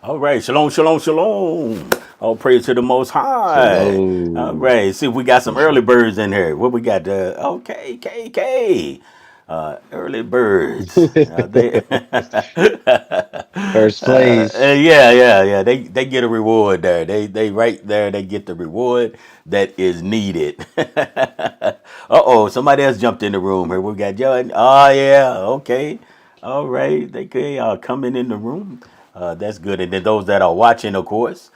All right, shalom, shalom, shalom. All praise to the Most High. All Shalom. right, see if we got some early birds in here. What we got? Okay, K. Early birds. They, First place. yeah. They get a reward there. They right there. They get the reward that is needed. Somebody else jumped in the room here. We got John. Oh yeah, okay. All right, they are coming in the room. That's good. And then those that are watching, of course,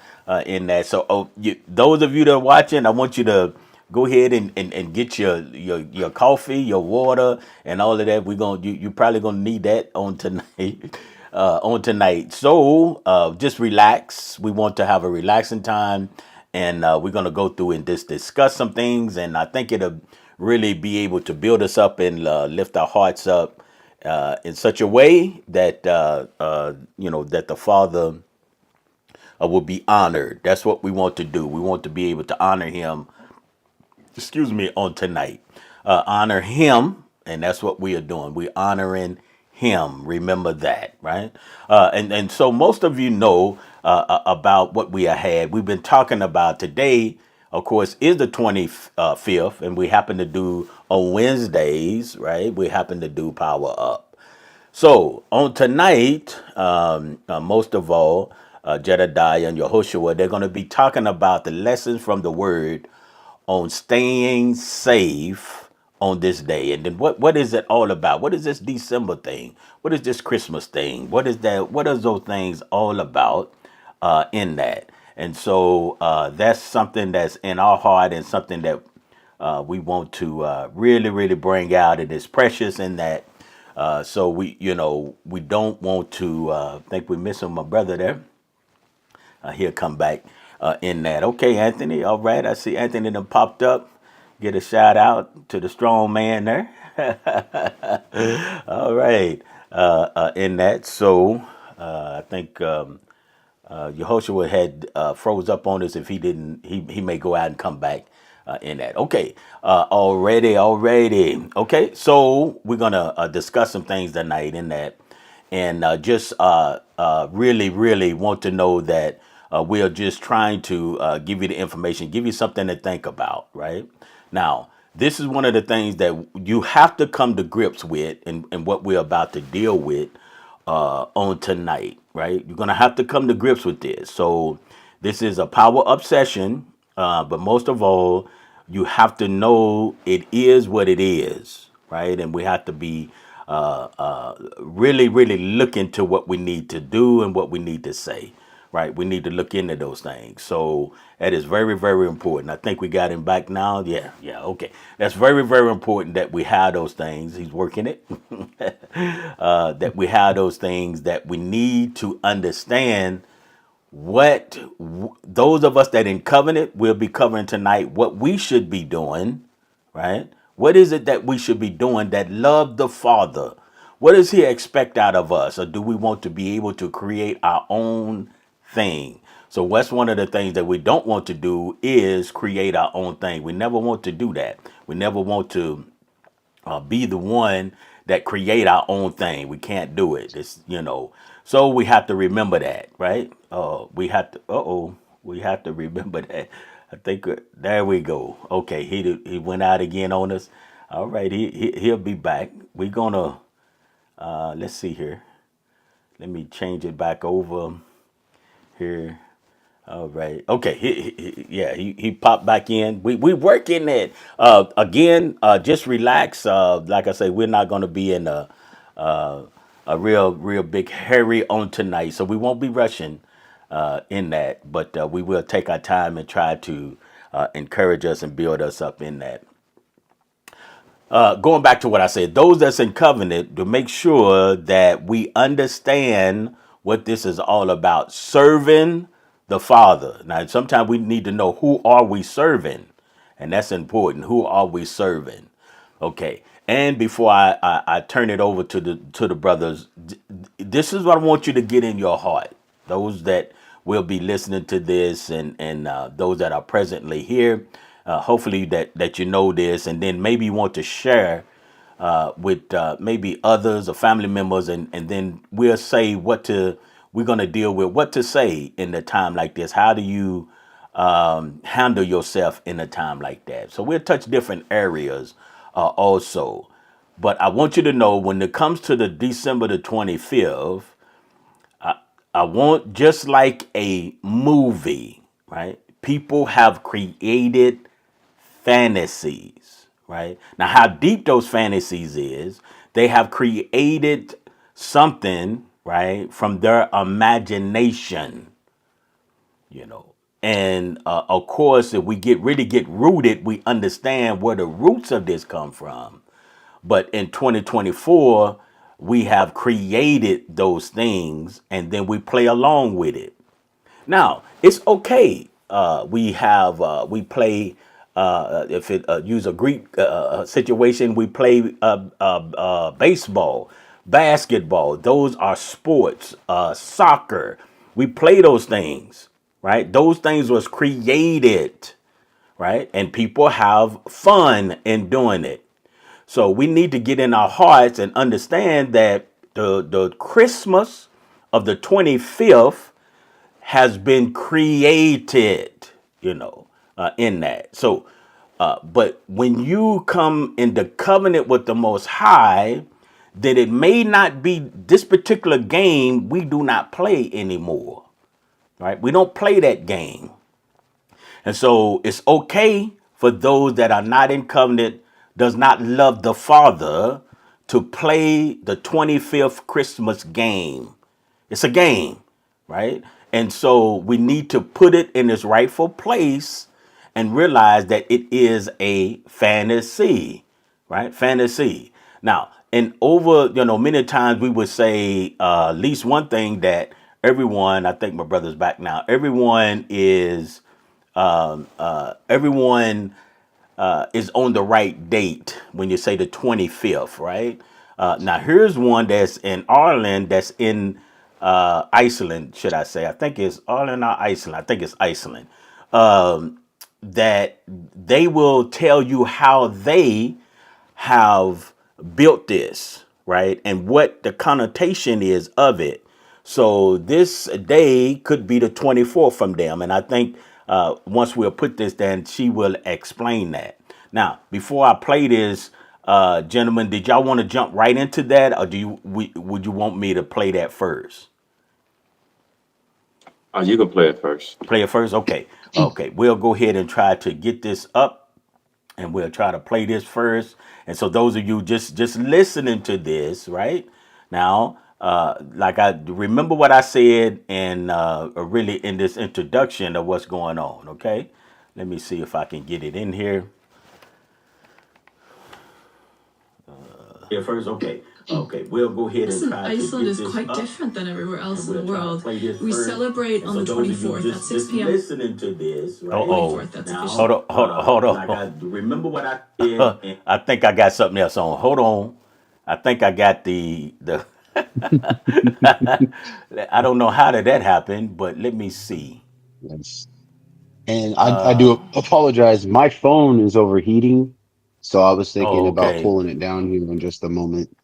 in that. So, those of you that are watching, I want you to go ahead and get your coffee, your water, and all of that. You're probably gonna need that on tonight. On tonight. So just relax. We want to have a relaxing time, and we're gonna go through and just discuss some things. And I think it'll really be able to build us up and lift our hearts up in such a way that that the Father will be honored. That's what we want to do. We want to be able to honor Him. Excuse me, on tonight. Honor Him, and that's what we are doing. We honoring Him. Remember that, right? And so most of you know about what we have had. We've been talking about today. Of course, is the 25th, and we happen to do on Wednesdays, right? We happen to do Power Up. So on tonight, most of all, Jedediah and Yehoshua, they're going to be talking about the lessons from the Word on staying safe on this day. And then what is it all about? What is this December thing? What is this Christmas thing? What is that? What are those things all about in that? And so that's something that's in our heart and something that we want to really, really bring out. It is precious in that. So we don't want to think we're missing my brother there. He'll come back in that. Okay, Anthony. All right. I see Anthony done popped up. Get a shout out to the strong man there. All right. In that. So I think Yehoshua had froze up on us. If he didn't, he may go out and come back in that. Okay. Already. Okay. So we're going to discuss some things tonight in that. And just really, really want to know that we are just trying to give you the information, give you something to think about, right? Now, this is one of the things that you have to come to grips with and what we're about to deal with on tonight, right? You're going to have to come to grips with this. So this is a power up session, but most of all, you have to know it is what it is, right? And we have to be really, really look into what we need to do and what we need to say, right? We need to look into those things. So that is very, very important. I think we got him back now. Yeah, okay. That's very, very important that we have those things. He's working it. That we have those things that we need to understand those of us that in covenant will be covering tonight, what we should be doing, right? What is it that we should be doing that love the Father? What does He expect out of us? Or do we want to be able to create our own thing? So what's one of the things that we don't want to do is create our own thing. We never want to do that. We never want to be the one that create our own thing. We can't do it. So we have to remember that, right? We have to remember that. I think there we go. Okay, he went out again on us. All right, he'll be back. We're gonna let's see here. Let me change it back over here. All right. Okay. He popped back in. We working it. Again, just relax. Like I say, we're not going to be in a real big hurry on tonight, so we won't be rushing in that. But we will take our time and try to encourage us and build us up in that. Going back to what I said, those that's in covenant, to make sure that we understand what this is all about, serving the Father. Now, sometimes we need to know, who are we serving, and that's important. Who are we serving? Okay. And before I turn it over to the brothers, this is what I want you to get in your heart. Those that will be listening to this, and those that are presently here, hopefully that you know this, and then maybe you want to share with maybe others or family members, and then we'll say what we're going to deal with what to say in a time like this. How do you handle yourself in a time like that? So we'll touch different areas also. But I want you to know when it comes to the December the 25th, I want just like a movie, right? People have created fantasies, right? Now, how deep those fantasies is, they have created something, right, from their imagination, you know. And of course, if we really get rooted, we understand where the roots of this come from. But in 2024, we have created those things and then we play along with it. Now, it's okay. We play, if it use a Greek situation, we play baseball, basketball. Those are sports, soccer. We play those things, right? Those things was created, right? And people have fun in doing it. So we need to get in our hearts and understand that the Christmas of the 25th has been created, in that. So, but when you come into covenant with the Most High, then it may not be this particular game we do not play anymore, right? We don't play that game. And so it's okay for those that are not in covenant, does not love the Father, to play the 25th Christmas game. It's a game, right? And so we need to put it in its rightful place and realize that it is a fantasy, right? Fantasy. Now, and over, many times we would say at least one thing that everyone, I think my brother's back now, everyone is on the right date when you say the 25th, right? Now, here's one that's in Ireland, that's in Iceland, should I say. I think it's Ireland or Iceland. I think it's Iceland. That they will tell you how they have built this, right? And what the connotation is of it. So this day could be the 24th from them. And I think once we'll put this, then she will explain that. Now, before I play this, gentlemen, did y'all want to jump right into that? Or would you want me to play that first? You can play it first. Play it first? Okay. Okay. We'll go ahead and try to get this up and we'll try to play this first. And so those of you just listening to this right now, like I remember what I said in really in this introduction of what's going on. Okay. Let me see if I can get it in here. Here first. Okay. Okay, we'll go ahead and try Iceland to is quite different than everywhere else in the world. We celebrate on the 24th at 6 p.m. Listening to this, right? That's Hold on. Like I remember what I did. I think I got something else on. Hold on. I think I got the. I don't know how did that happen, but let me see. Yes. And I do apologize. My phone is overheating, so I was thinking about Okay. pulling it down here in just a moment.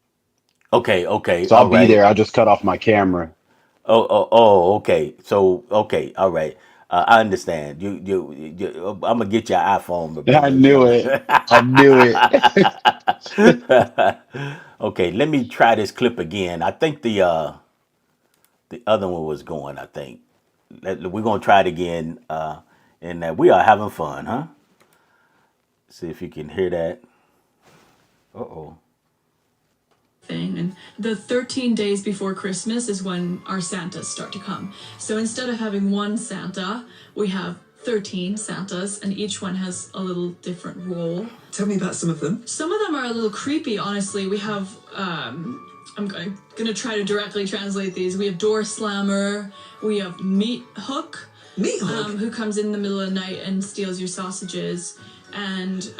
Okay. So All I'll be right. there. I'll just cut off my camera. Okay. So, okay, all right. I understand. I'm gonna get your iPhone, my I brother. knew it. I knew it. Okay, let me try this clip again. I think the other one was going. I think we're gonna try it again, and we are having fun, huh? See if you can hear that. Uh-oh. And the 13 days before Christmas is when our Santas start to come. So instead of having one Santa, we have 13 Santas, and each one has a little different role. Tell me about some of them. Some of them are a little creepy, honestly. We have, I'm gonna try to directly translate these. We have Door Slammer, we have Meat Hook. Meat Hook? Who comes in the middle of the night and steals your sausages. And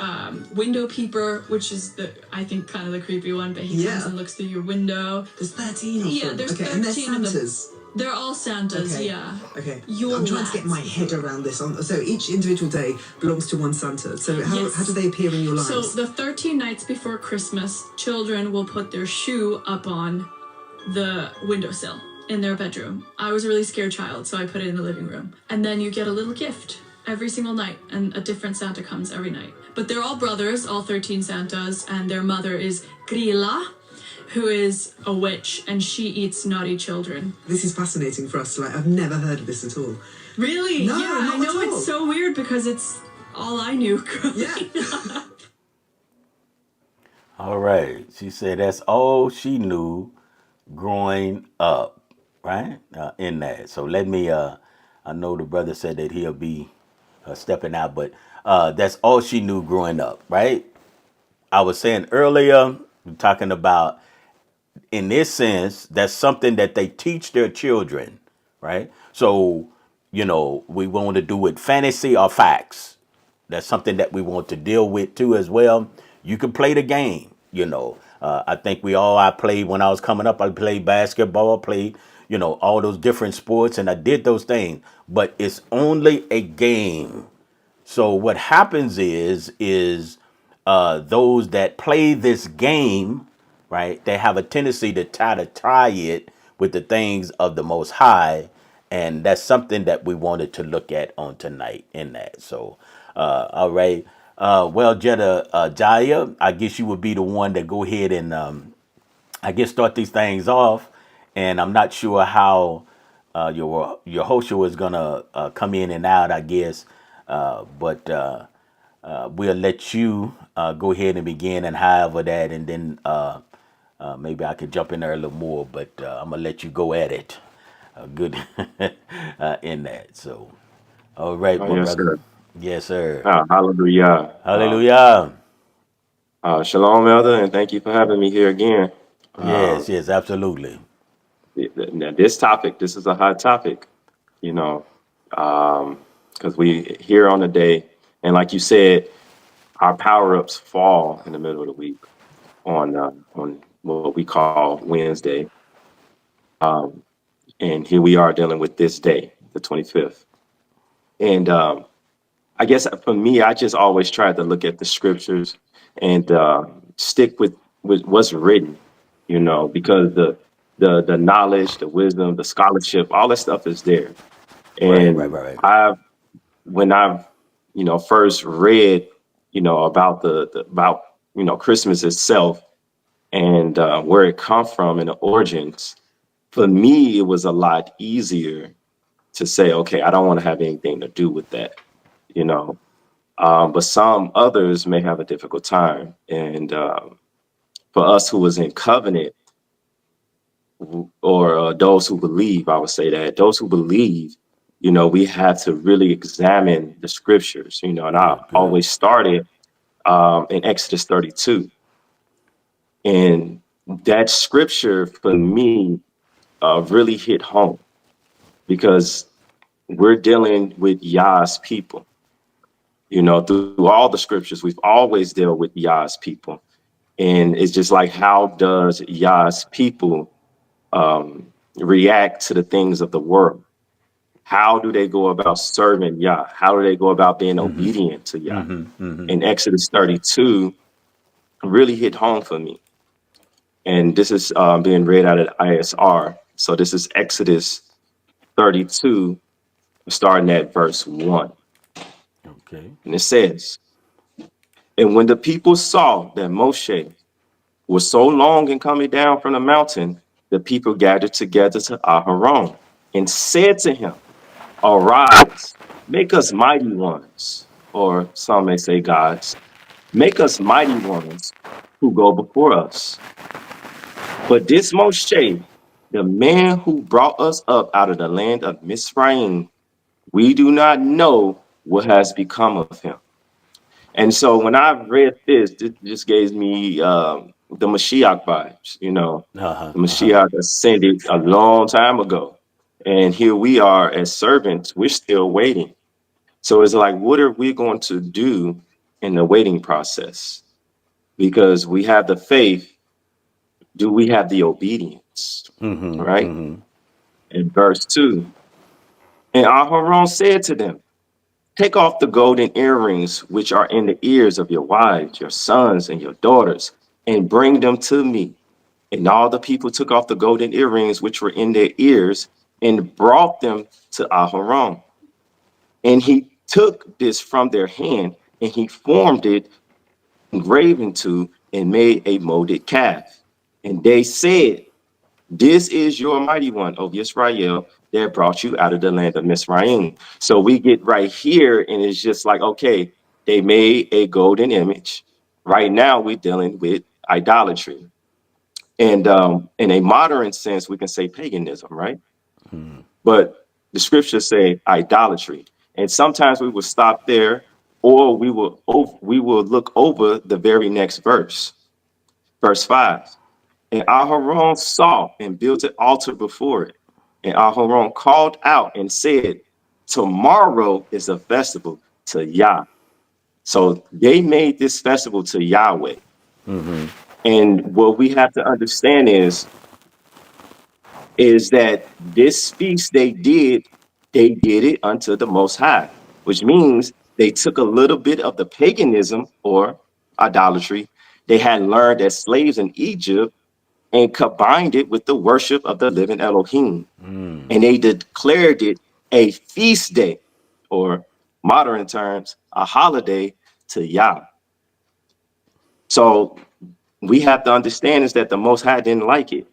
Window Peeper, which is I think kind of the creepy one, but he comes and looks through your window. There's 13 of them. Yeah, there's 13 and they're Santas. Santas. They're all Santas, Okay. yeah. Okay. Your I'm trying to get my head around this. So each individual day belongs to one Santa. So how do they appear in your lives? So the 13 nights before Christmas, children will put their shoe up on the windowsill. in their bedroom. I was a really scared child, so I put it in the living room. And then you get a little gift every single night, and a different Santa comes every night. But they're all brothers, all 13 Santas, and their mother is Grilla, who is a witch, and she eats naughty children. This is fascinating for us. Like, I've never heard of this at all. Really? No, yeah, not I know at all. it's so weird because it's all I knew growing up. All right. She said that's all she knew growing up, right? In that. So let me, I know the brother said that he'll be stepping out, but that's all she knew growing up, right? I was saying earlier, talking about in this sense, that's something that they teach their children, right? So, we want to do with fantasy or facts. That's something that we want to deal with too as well. You can play the game, I think I played when I was coming up. I played basketball, played, all those different sports, and I did those things. But it's only a game. So what happens is those that play this game, right? They have a tendency to try to tie it with the things of the Most High, and that's something that we wanted to look at on tonight in that. So, all right. Well, Jaya, I guess you would be the one that go ahead and I guess start these things off, and I'm not sure how your host is gonna come in and out. I guess, but we'll let you go ahead and begin, and however that, and then maybe I could jump in there a little more. But I'm gonna let you go at it. Good in that. So, all right, Oh, my yes, brother. sir. Yes, sir. Hallelujah. Hallelujah. Shalom, Elder, and thank you for having me here again. Yes, Um, yes, absolutely. Now, this topic, this is a hot topic, you know, because we here on the day, and like you said, our power-ups fall in the middle of the week on what we call Wednesday, and here we are dealing with this day, the 25th. And I guess for me, I just always try to look at the scriptures and stick with what's written, because the knowledge, the wisdom, the scholarship, all that stuff is there. Right, right, And right, right. when I've first read about about Christmas itself and where it come from and the origins, for me it was a lot easier to say, okay, I don't want to have anything to do with that, you know but some others may have a difficult time. And for us who was in covenant, or those who believe, I would say that those who believe, we have to really examine the scriptures, and I Good, good. always started in Exodus 32. And that scripture for me really hit home because we're dealing with Yah's people. Through all the scriptures, we've always dealt with Yah's people. And it's just like, how does Yah's people react to the things of the world? How do they go about serving Yah? How do they go about being obedient to Yah? And Exodus 32 really hit home for me. And this is being read out at ISR. So this is Exodus 32, starting at verse 1. Okay. And it says, "And when the people saw that Moshe was so long in coming down from the mountain, the people gathered together to Aharon and said to him, 'Arise, make us mighty ones,' or some may say gods, 'make us mighty ones who go before us.' But this Moshe, the man who brought us up out of the land of Mizraim, we do not know what has become of him." And so when I read this, it just gave me the Mashiach vibes. Uh huh. The Uh huh. Mashiach ascended a long time ago. And here we are as servants, we're still waiting. So it's like, what are we going to do in the waiting process? Because we have the faith, do we have the obedience? All right. In verse 2, and Aharon said to them, "Take off the golden earrings which are in the ears of your wives, your sons, and your daughters, and bring them to me. And all the people took off the golden earrings which were in their ears and brought them to Aharon. And he took this from their hand and he formed it, engraven to, and made a molded calf. And they said, this is your mighty one, O Yisrael, that brought you out of the land of Mizraim. So we get right here, and it's just like, okay, they made a golden image. Right now, we're dealing with idolatry. And in a modern sense, we can say paganism, right? But the scriptures say idolatry. And sometimes we will stop there, or we will look over the very next verse, verse 5. And Aharon saw and built an altar before it. And Aharon called out and said, tomorrow is a festival to Yah. So they made this festival to Yahweh. And what we have to understand is that this feast they did it unto the Most High, which means they took a little bit of the paganism or idolatry they had learned as slaves in Egypt and combined it with the worship of the living Elohim. And they declared it a feast day, or modern terms, a holiday to Yah. So we have to understand is that the Most High didn't like it.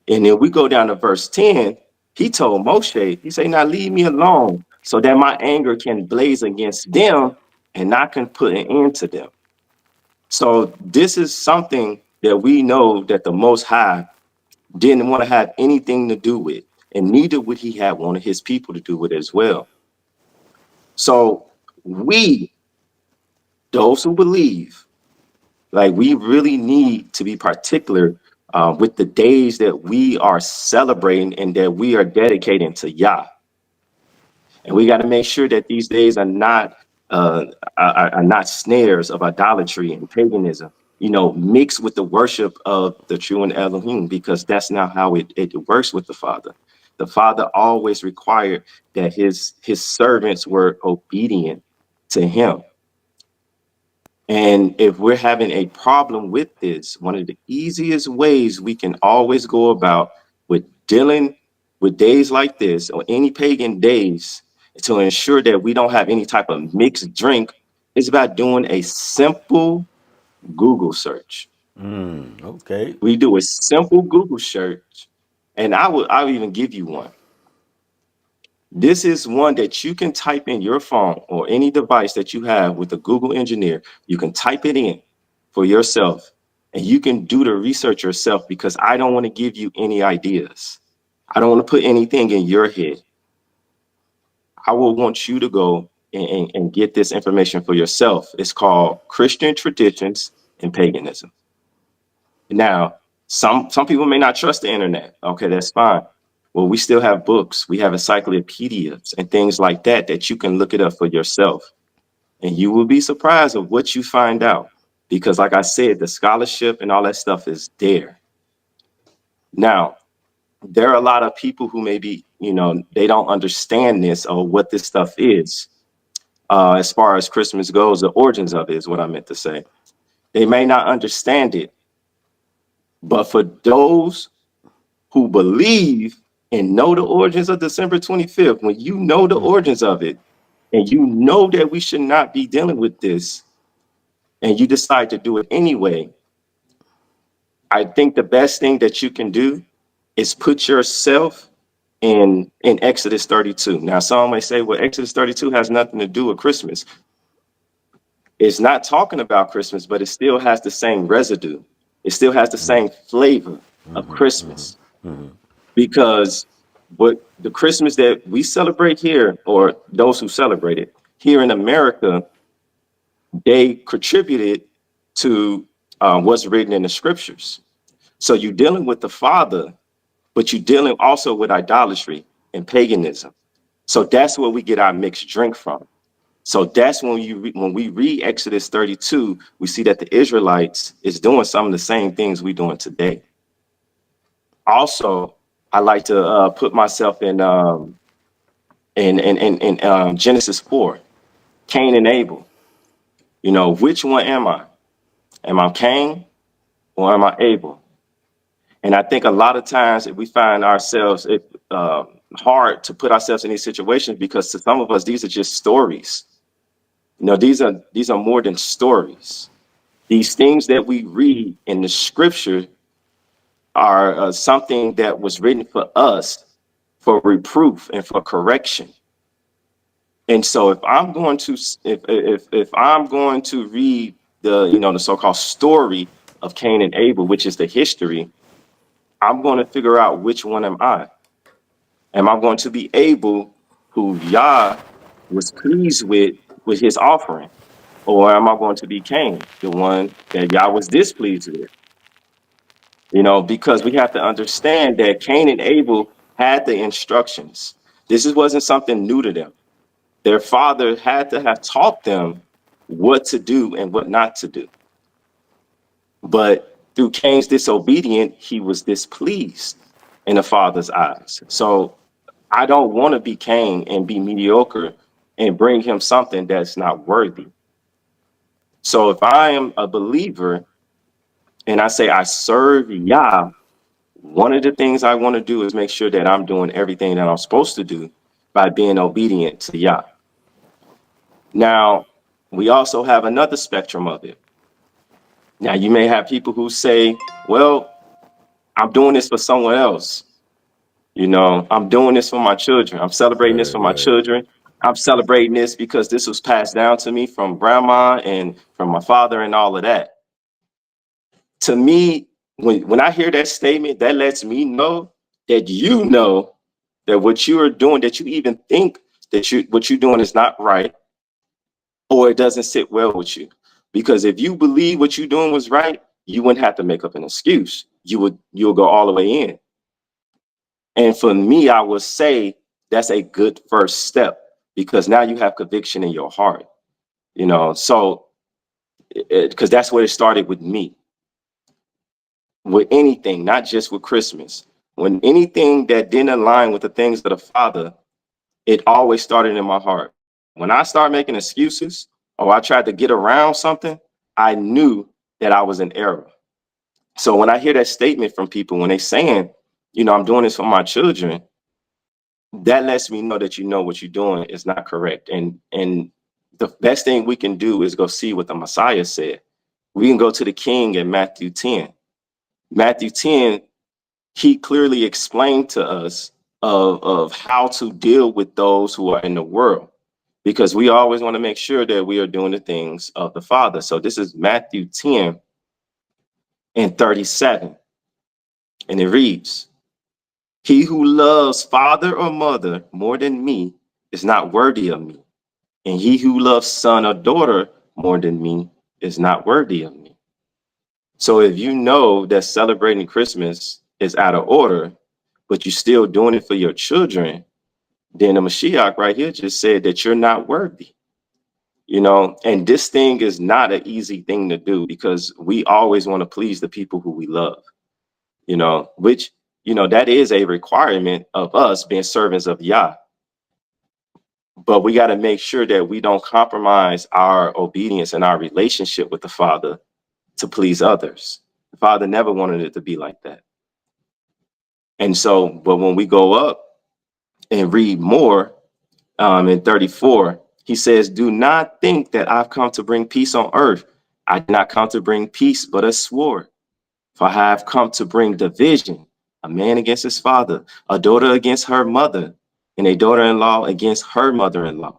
And then we go down to verse 10. He told Moshe, he said, now leave me alone so that my anger can blaze against them and I can put an end to them. So this is something that we know that the Most High didn't want to have anything to do with, and neither would he have wanted his people to do it as well. So we, those who believe, like we really need to be particular with the days that we are celebrating and that we are dedicating to Yah. And we got to make sure that these days are not snares of idolatry and paganism, mixed with the worship of the true and Elohim, because that's not how it works with the Father. The Father always required that his servants were obedient to him. And if we're having a problem with this, one of the easiest ways we can always go about with dealing with days like this or any pagan days to ensure that we don't have any type of mixed drink is about doing a simple Google search. Okay. We do a simple Google search, and I'll even give you one. This is one that you can type in your phone or any device that you have with a Google engineer. You can type it in for yourself and you can do the research yourself, because I don't want to give you any ideas. I don't want to put anything in your head. I will want you to go and get this information for yourself. It's called Christian Traditions and Paganism. Now, some people may not trust the internet. Okay, that's fine. Well, we still have books. We have encyclopedias and things like that that you can look it up for yourself. And you will be surprised of what you find out. Because like I said, the scholarship and all that stuff is there. Now, there are a lot of people who maybe, they don't understand this or what this stuff is. As far as Christmas goes, the origins of it is what I meant to say. They may not understand it. But for those who believe and know the origins of December 25th, when you know the origins of it, and you know that we should not be dealing with this, and you decide to do it anyway, I think the best thing that you can do is put yourself in Exodus 32. Now, some may say, well, Exodus 32 has nothing to do with Christmas. It's not talking about Christmas, but it still has the same residue. It still has the same flavor of Christmas. Because what the Christmas that we celebrate here, or those who celebrate it here in America, they contributed to what's written in the scriptures. So you're dealing with the Father, but you're dealing also with idolatry and paganism. So that's where we get our mixed drink from. So that's when we read Exodus 32, we see that the Israelites is doing some of the same things we're doing today. Also, I like to put myself in Genesis 4, Cain and Abel. Which one am I? Am I Cain or am I Abel? And I think a lot of times if we find ourselves hard to put ourselves in these situations, because to some of us, these are just stories. You know, these are more than stories. These things that we read in the scripture are something that was written for us for reproof and for correction. And so if I'm going to if I'm going to read the, you know, the so-called story of Cain and Abel, which is the history, I'm going to figure out which one am I. Am I going to be Abel, who Yah was pleased with his offering? Or am I going to be Cain, the one that Yah was displeased with? You know, because we have to understand that Cain and Abel had the instructions. Wasn't something new to them. Their father had to have taught them what to do and what not to do. But through Cain's disobedience, he was displeased in the father's eyes. So I don't want to be Cain and be mediocre and bring him something that's not worthy. So if I am a believer and I say I serve Yah, one of the things I want to do is make sure that I'm doing everything that I'm supposed to do by being obedient to Yah. Now, we also have another spectrum of it. Now, you may have people who say, well, I'm doing this for someone else. You know, I'm doing this for my children. I'm celebrating this Right, for my right. children. I'm celebrating this because this was passed down to me from grandma and from my father and all of that. To me, when I hear that statement, that lets me know that you know that what you are doing, that you even think that what you're doing is not right, or it doesn't sit well with you. Because if you believe what you're doing was right, you wouldn't have to make up an excuse. You'll go all the way in. And for me, I would say that's a good first step, because now you have conviction in your heart, you know. So because that's where it started with me, with anything, not just with Christmas. When anything that didn't align with the things of the Father, it always started in my heart. When I started making excuses or I tried to get around something, I knew that I was in error. So when I hear that statement from people, when they saying, you know, I'm doing this for my children, that lets me know that you know what you're doing is not correct. And the best thing we can do is go see what the Messiah said. We can go to the King in Matthew 10. Matthew 10, he clearly explained to us of how to deal with those who are in the world, because we always want to make sure that we are doing the things of the Father. So this is Matthew 10 and 37. And it reads, he who loves father or mother more than me is not worthy of me. And he who loves son or daughter more than me is not worthy of me. So if you know that celebrating Christmas is out of order, but you're still doing it for your children, then the Mashiach right here just said that you're not worthy. You know, and this thing is not an easy thing to do, because we always want to please the people who we love, you know, which, you know, that is a requirement of us being servants of Yah. But we got to make sure that we don't compromise our obedience and our relationship with the Father to please others. The Father never wanted it to be like that. And so, but when we go up and read more in 34, he says, do not think that I've come to bring peace on earth. I did not come to bring peace, but a sword. For I have come to bring division, a man against his father, a daughter against her mother, and a daughter-in-law against her mother-in-law.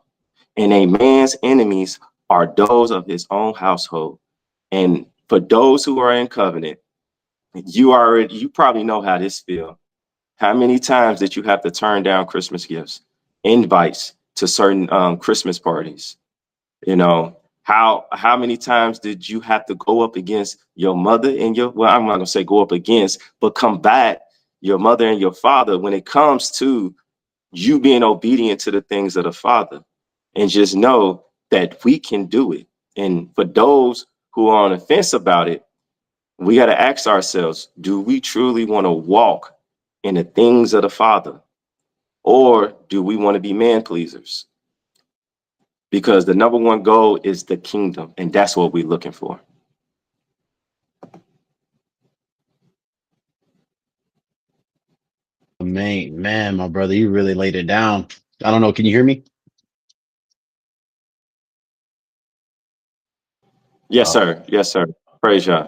And a man's enemies are those of his own household. And for those who are in covenant, you probably know how this feels. How many times did you have to turn down Christmas gifts, invites to certain Christmas parties? You know, how many times did you have to go up against your mother and your, well, I'm not gonna say go up against, but combat your mother and your father when it comes to you being obedient to the things of the Father? And just know that we can do it. And for those who are on the fence about it, we got to ask ourselves, do we truly want to walk in the things of the Father? Or do we want to be man pleasers? Because the number one goal is the kingdom, and that's what we're looking for. Man, my brother, you really laid it down. I don't know. Can you hear me? Yes, Oh, sir. Yes, sir. Praise Yah.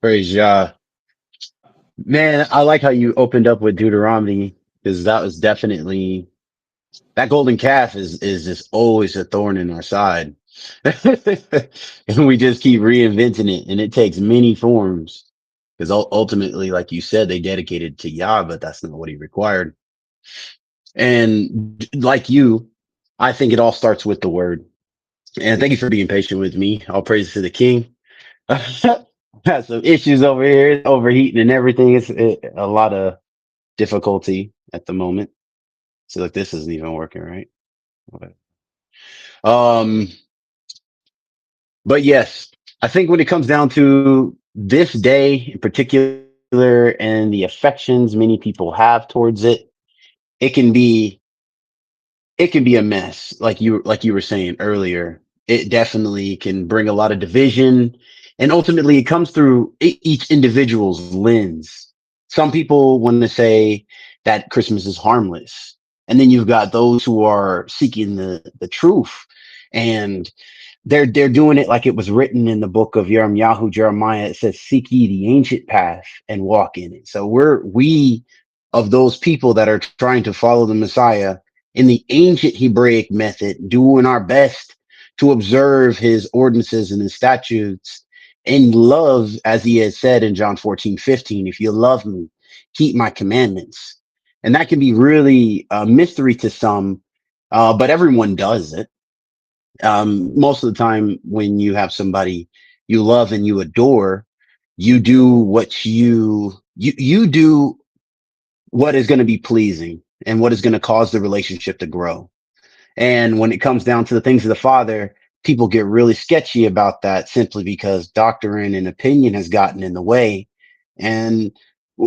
praise Yah. Man, I like how you opened up with Deuteronomy because that was definitely that golden calf is just always a thorn in our side. And we just keep reinventing it and it takes many forms because ultimately, like you said, they dedicated to Yah, but that's not what he required. And like you, I think it all starts with the word. And thank you for being patient with me. All praise to the king. Had some issues over here, overheating and everything. A lot of difficulty at the moment. So like this isn't even working, right? Okay. Um, but yes, I think when it comes down to this day in particular and the affections many people have towards it, it can be it can be a mess like you were saying earlier. It definitely can bring a lot of division, and ultimately it comes through each individual's lens. Some people want to say that Christmas is harmless, and then you've got those who are seeking the truth, and they're doing it like it was written in the book of Jeremiah. It says, "Seek ye the ancient path and walk in it." So we of those people that are trying to follow the Messiah in the ancient Hebraic method, doing our best to observe his ordinances and his statutes in love, as he has said in John 14:15. If you love me, keep my commandments. And that can be really a mystery to some, but everyone does it. Most of the time when you have somebody you love and you adore, you do you do what is going to be pleasing and what is going to cause the relationship to grow. And when it comes down to the things of the Father, people get really sketchy about that simply because doctrine and opinion has gotten in the way. And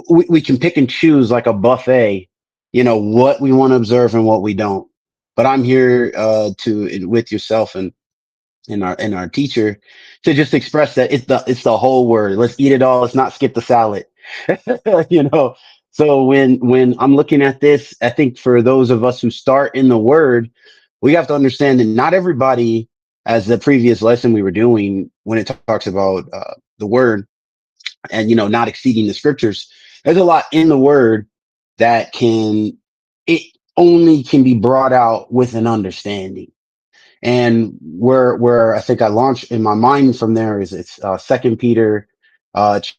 we can pick and choose like a buffet, what we want to observe and what we don't. But I'm here with yourself and our teacher to just express that it's the whole word. Let's eat it all. Let's not skip the salad. you know. So when I'm looking at this, I think for those of us who start in the word, we have to understand that not everybody, as the previous lesson we were doing, when it talks about the word and not exceeding the scriptures, there's a lot in the word that it only can be brought out with an understanding. And where I think I launched in my mind from there is it's Second Peter,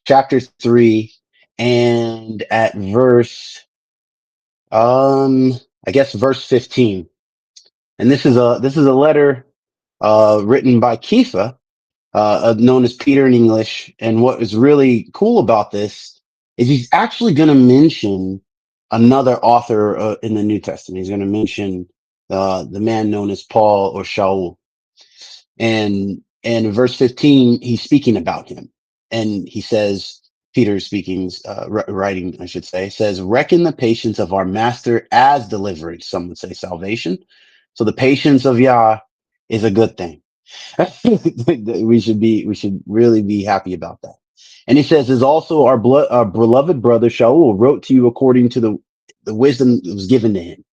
chapter 3, and at verse I guess verse 15. And this is a letter written by Kepha, known as Peter in English. And what is really cool about this is he's actually going to mention another author in the New Testament. He's going to mention the man known as Paul or Shaul. And in verse 15, he's speaking about him. And he says, Peter is speaking, writing, I should say, says, reckon the patience of our master as deliverance. Some would say salvation. So the patience of Yah is a good thing. We should really be happy about that. And he says, is also our beloved brother Shaul wrote to you according to the wisdom that was given to him.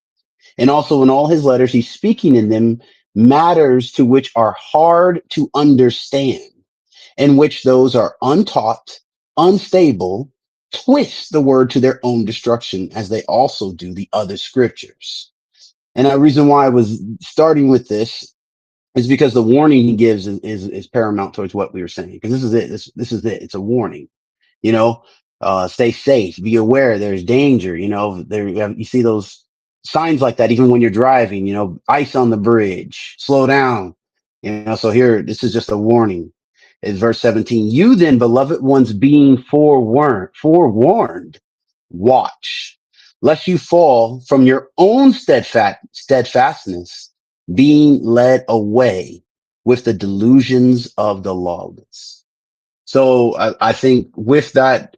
And also in all his letters, he's speaking in them matters to which are hard to understand, in which those are untaught, unstable, twist the word to their own destruction, as they also do the other scriptures. And the reason why I was starting with this is because the warning he gives is paramount towards what we were saying. Because this is it. This is it. It's a warning. You know, stay safe. Be aware. There's danger. You see those signs like that even when you're driving. Ice on the bridge. Slow down. So here, this is just a warning. It's verse 17. You then, beloved ones, being forewarned, watch, lest you fall from your own steadfastness, being led away with the delusions of the lawless. So I think with that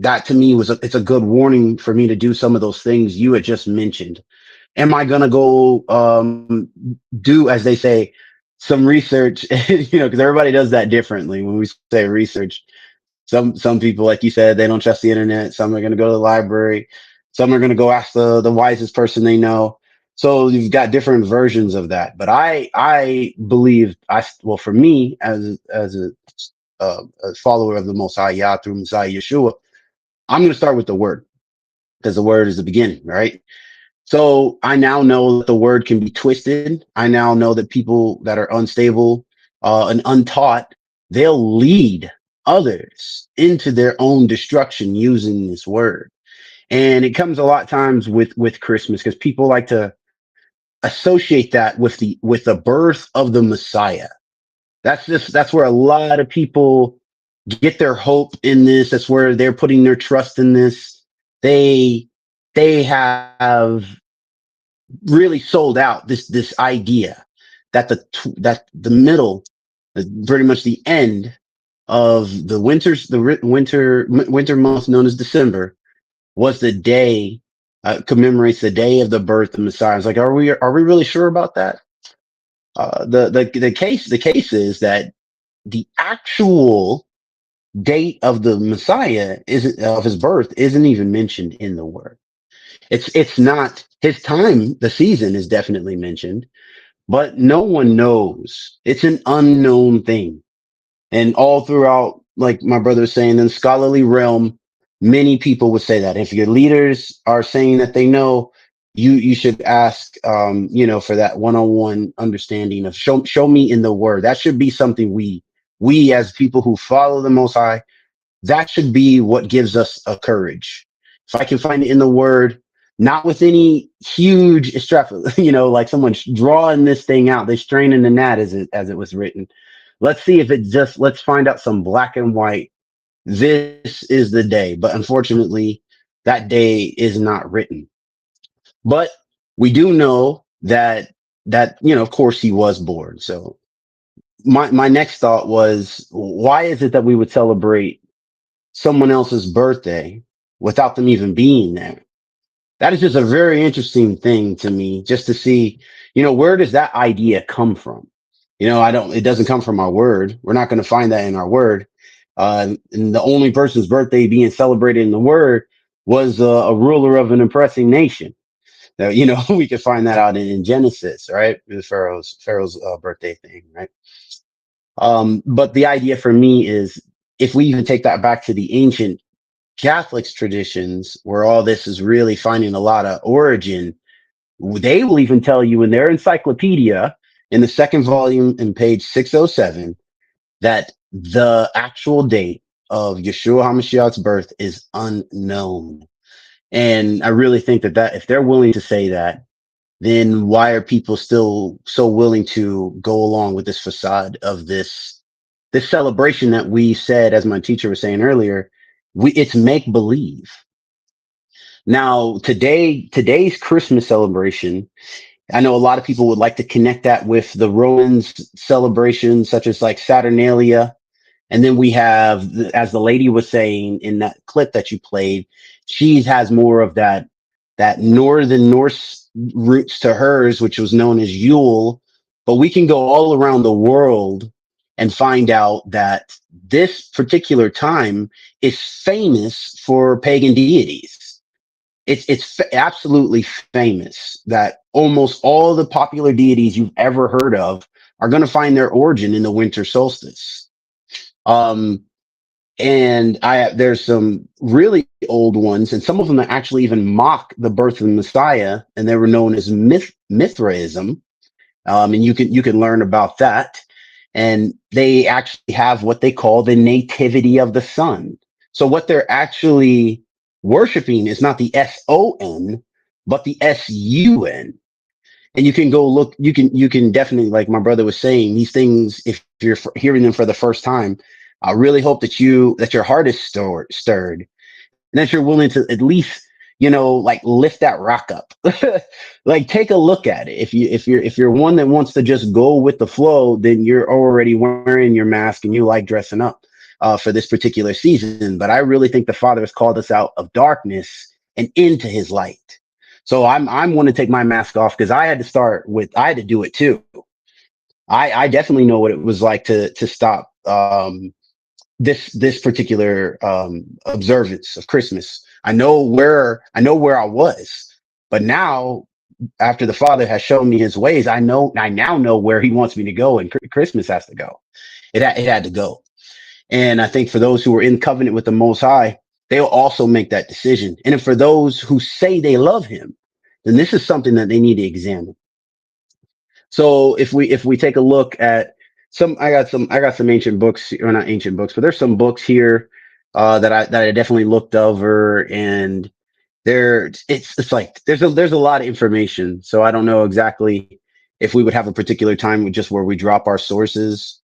to me it's a good warning for me to do some of those things you had just mentioned. Am I going to go do, as they say, some research? Because everybody does that differently. When we say research, some people, like you said, they don't trust the internet. Some are going to go to the library. Some are going to go ask the wisest person they know. So you've got different versions of that. But I believe well, for me as a follower of the Most High Yah through Messiah Yeshua, I'm going to start with the word because the word is the beginning, right? So I now know that the word can be twisted. I now know that people that are unstable and untaught, they'll lead others into their own destruction using this word. And it comes a lot of times with Christmas because people like to associate that with the birth of the Messiah. That's where a lot of people get their hope in this. That's where they're putting their trust in this. They they have really sold out this idea that the middle, pretty much the end of the winter month known as December was the day commemorates the day of the birth of Messiah. It's like, are we really sure about that? The case is that the actual date of the Messiah isn't of his birth isn't even mentioned in the word. It's not his time. The season is definitely mentioned, but no one knows. It's an unknown thing. And all throughout, like my brother was saying, in the scholarly realm, many people would say that if your leaders are saying that they know, you should ask, for that one-on-one understanding of show me in the word. That should be something we as people who follow the Most High, that should be what gives us a courage. If I can find it in the word, not with any huge extrapolation, like someone's drawing this thing out, they're straining the gnat as it was written. Let's find out some black and white. This is the day. But unfortunately, that day is not written. But we do know that, of course he was born. So my next thought was, why is it that we would celebrate someone else's birthday without them even being there? That is just a very interesting thing to me, just to see, where does that idea come from? It doesn't come from our word. We're not going to find that in our word. And the only person's birthday being celebrated in the word was a ruler of an oppressing nation. Now, we could find that out in Genesis, right? The Pharaoh's birthday thing, right? But the idea for me is, if we even take that back to the ancient Catholics traditions, where all this is really finding a lot of origin, they will even tell you in their encyclopedia, in the second volume in page 607, that the actual date of Yeshua HaMashiach's birth is unknown. And I really think that if they're willing to say that, then why are people still so willing to go along with this facade of this celebration that we said, as my teacher was saying earlier, it's make believe. Now, today's Christmas celebration, I know a lot of people would like to connect that with the Romans celebrations, such as like Saturnalia. And then we have, as the lady was saying in that clip that you played, she has more of that northern Norse roots to hers, which was known as Yule. But we can go all around the world and find out that this particular time is famous for pagan deities. It's absolutely famous that almost all the popular deities you've ever heard of are going to find their origin in the winter solstice. Um, and there's some really old ones, and some of them that actually even mock the birth of the Messiah, and they were known as Mithraism. And you can learn about that. And they actually have what they call the nativity of the sun. So what they're actually worshiping is not the SON, but the SUN. And you can go look. You can definitely, like my brother was saying, these things. If you're hearing them for the first time, I really hope that your heart is stirred, and that you're willing to at least, like lift that rock up. Like take a look at it. If you're one that wants to just go with the flow, then you're already wearing your mask and you like dressing up for this particular season. But I really think the Father has called us out of darkness and into his light. So I'm going to take my mask off, because I had to do it too. I definitely know what it was like to stop this particular observance of Christmas. I know where I was, but now after the Father has shown me His ways, I now know where He wants me to go, and Christmas has to go. It had to go. And I think for those who are in covenant with the Most High, they'll also make that decision. And for those who say they love Him, then this is something that they need to examine. So if we take a look at I got some ancient books, or not ancient books, but there's some books here that I definitely looked over, and it's like there's a lot of information. So I don't know exactly if we would have a particular time with just where we drop our sources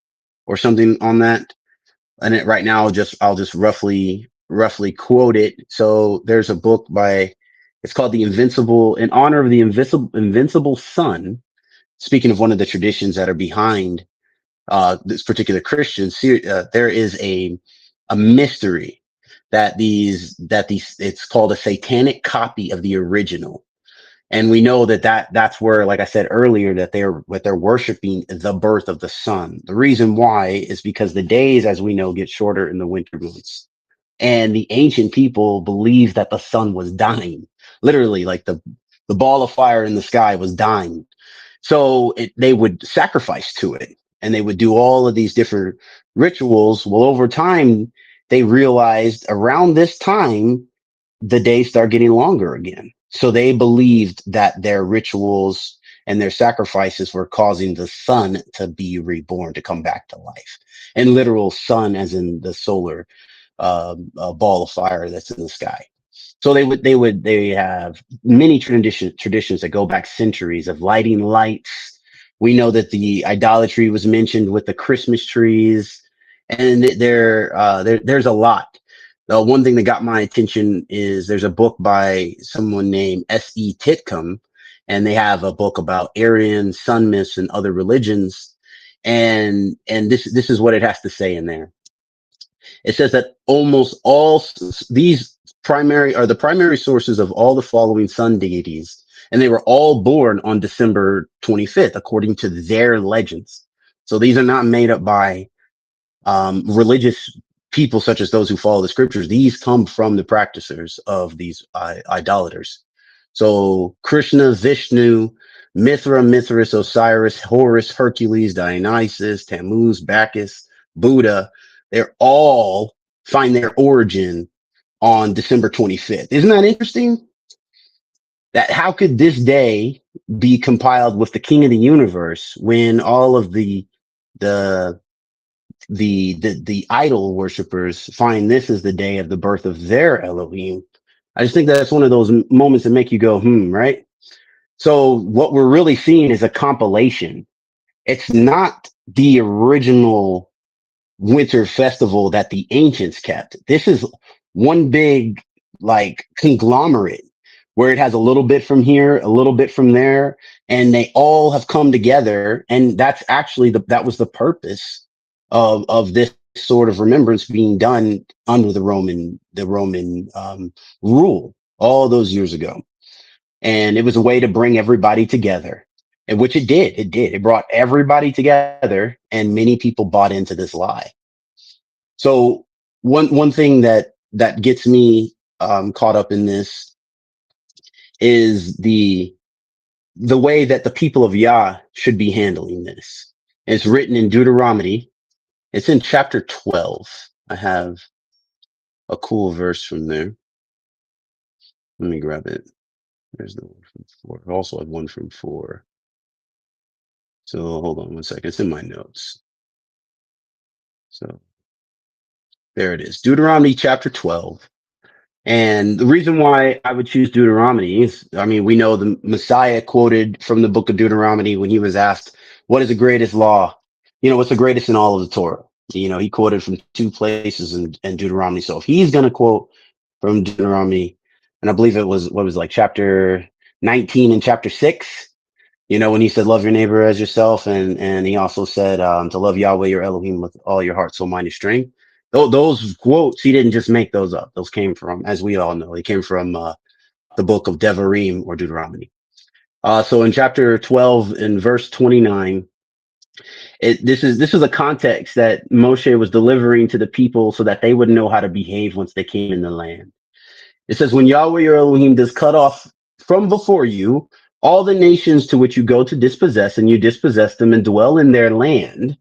or something on that. And right now I'll just roughly quote it. So there's a book by it's called The Invincible in honor of the Invincible Son. Speaking of one of the traditions that are behind this particular Christian, there is a mystery that these it's called a satanic copy of the original. And we know that's where, like I said earlier, that they're worshiping the birth of the sun. The reason why is because the days, as we know, get shorter in the winter months. And the ancient people believed that the sun was dying, literally, like the ball of fire in the sky was dying. So they would sacrifice to it, and they would do all of these different rituals. Well, over time, they realized around this time the days start getting longer again. So they believed that their rituals and their sacrifices were causing the sun to be reborn, to come back to life. And literal sun, as in the solar ball of fire that's in the sky. So they have many traditions that go back centuries of lighting lights. We know that the idolatry was mentioned with the Christmas trees, and there's a lot. The one thing that got my attention is there's a book by someone named S.E. Titcomb, and they have a book about Aryan, sun myths, and other religions. And this is what it has to say in there. It says that almost all these primary are the primary sources of all the following sun deities, and they were all born on December 25th, according to their legends. So these are not made up by religious people such as those who follow the scriptures. These come from the practicers of these idolaters. So Krishna, Vishnu, Mithra, Mithras, Osiris, Horus, Hercules, Dionysus, Tammuz, Bacchus, Buddha, they're all find their origin on December 25th. Isn't that interesting? That how could this day be compiled with the king of the universe when all of the the idol worshippers find this as the day of the birth of their Elohim? I just think that's one of those moments that make you go, right? So what we're really seeing is a compilation. It's not the original winter festival that the ancients kept. This is one big like conglomerate where it has a little bit from here, a little bit from there, and they all have come together. And that's actually that was the purpose of this sort of remembrance being done under the Roman rule all those years ago. And it was a way to bring everybody together. And which it did. It did. It brought everybody together, and many people bought into this lie. So one thing that gets me caught up in this is the way that the people of Yah should be handling this. It's written in Deuteronomy. It's in chapter 12. I have a cool verse from there. Let me grab it. There's the one from 4. I also have one from 4. So hold on one second. It's in my notes. So there it is. Deuteronomy chapter 12. And the reason why I would choose Deuteronomy is, I mean, we know the Messiah quoted from the book of Deuteronomy when he was asked, what is the greatest law? What's the greatest in all of the Torah? He quoted from 2 places in Deuteronomy. So if he's going to quote from Deuteronomy, and I believe it was, what was like chapter 19 and chapter 6, when he said, love your neighbor as yourself. And he also said, to love Yahweh, your Elohim, with all your heart, soul, mind, and strength. Those quotes, he didn't just make those up. Those came from, as we all know, they came from the book of Devarim or Deuteronomy. So in chapter 12, in verse 29, This is a context that Moshe was delivering to the people so that they would know how to behave once they came in the land. It says, when Yahweh your Elohim does cut off from before you all the nations to which you go to dispossess, and you dispossess them and dwell in their land,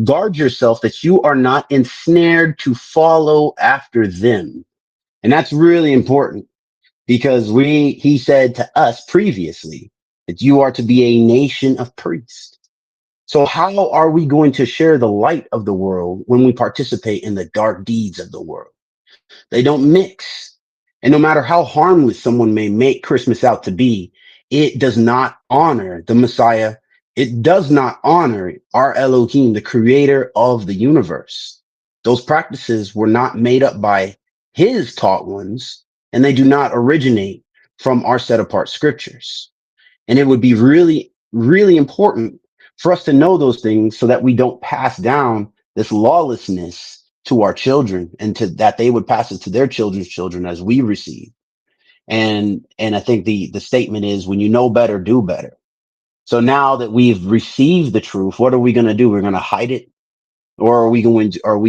guard yourself that you are not ensnared to follow after them. And that's really important because he said to us previously that you are to be a nation of priests. So how are we going to share the light of the world when we participate in the dark deeds of the world? They don't mix. And no matter how harmless someone may make Christmas out to be, it does not honor the Messiah. It does not honor our Elohim, the creator of the universe. Those practices were not made up by his taught ones, and they do not originate from our set apart scriptures. And it would be really, really important for us to know those things so that we don't pass down this lawlessness to our children and to that they would pass it to their children's children as we receive. And I think the statement is, when you know better, do better. So now that we've received the truth, what are we going to do? We're going to hide it, or are we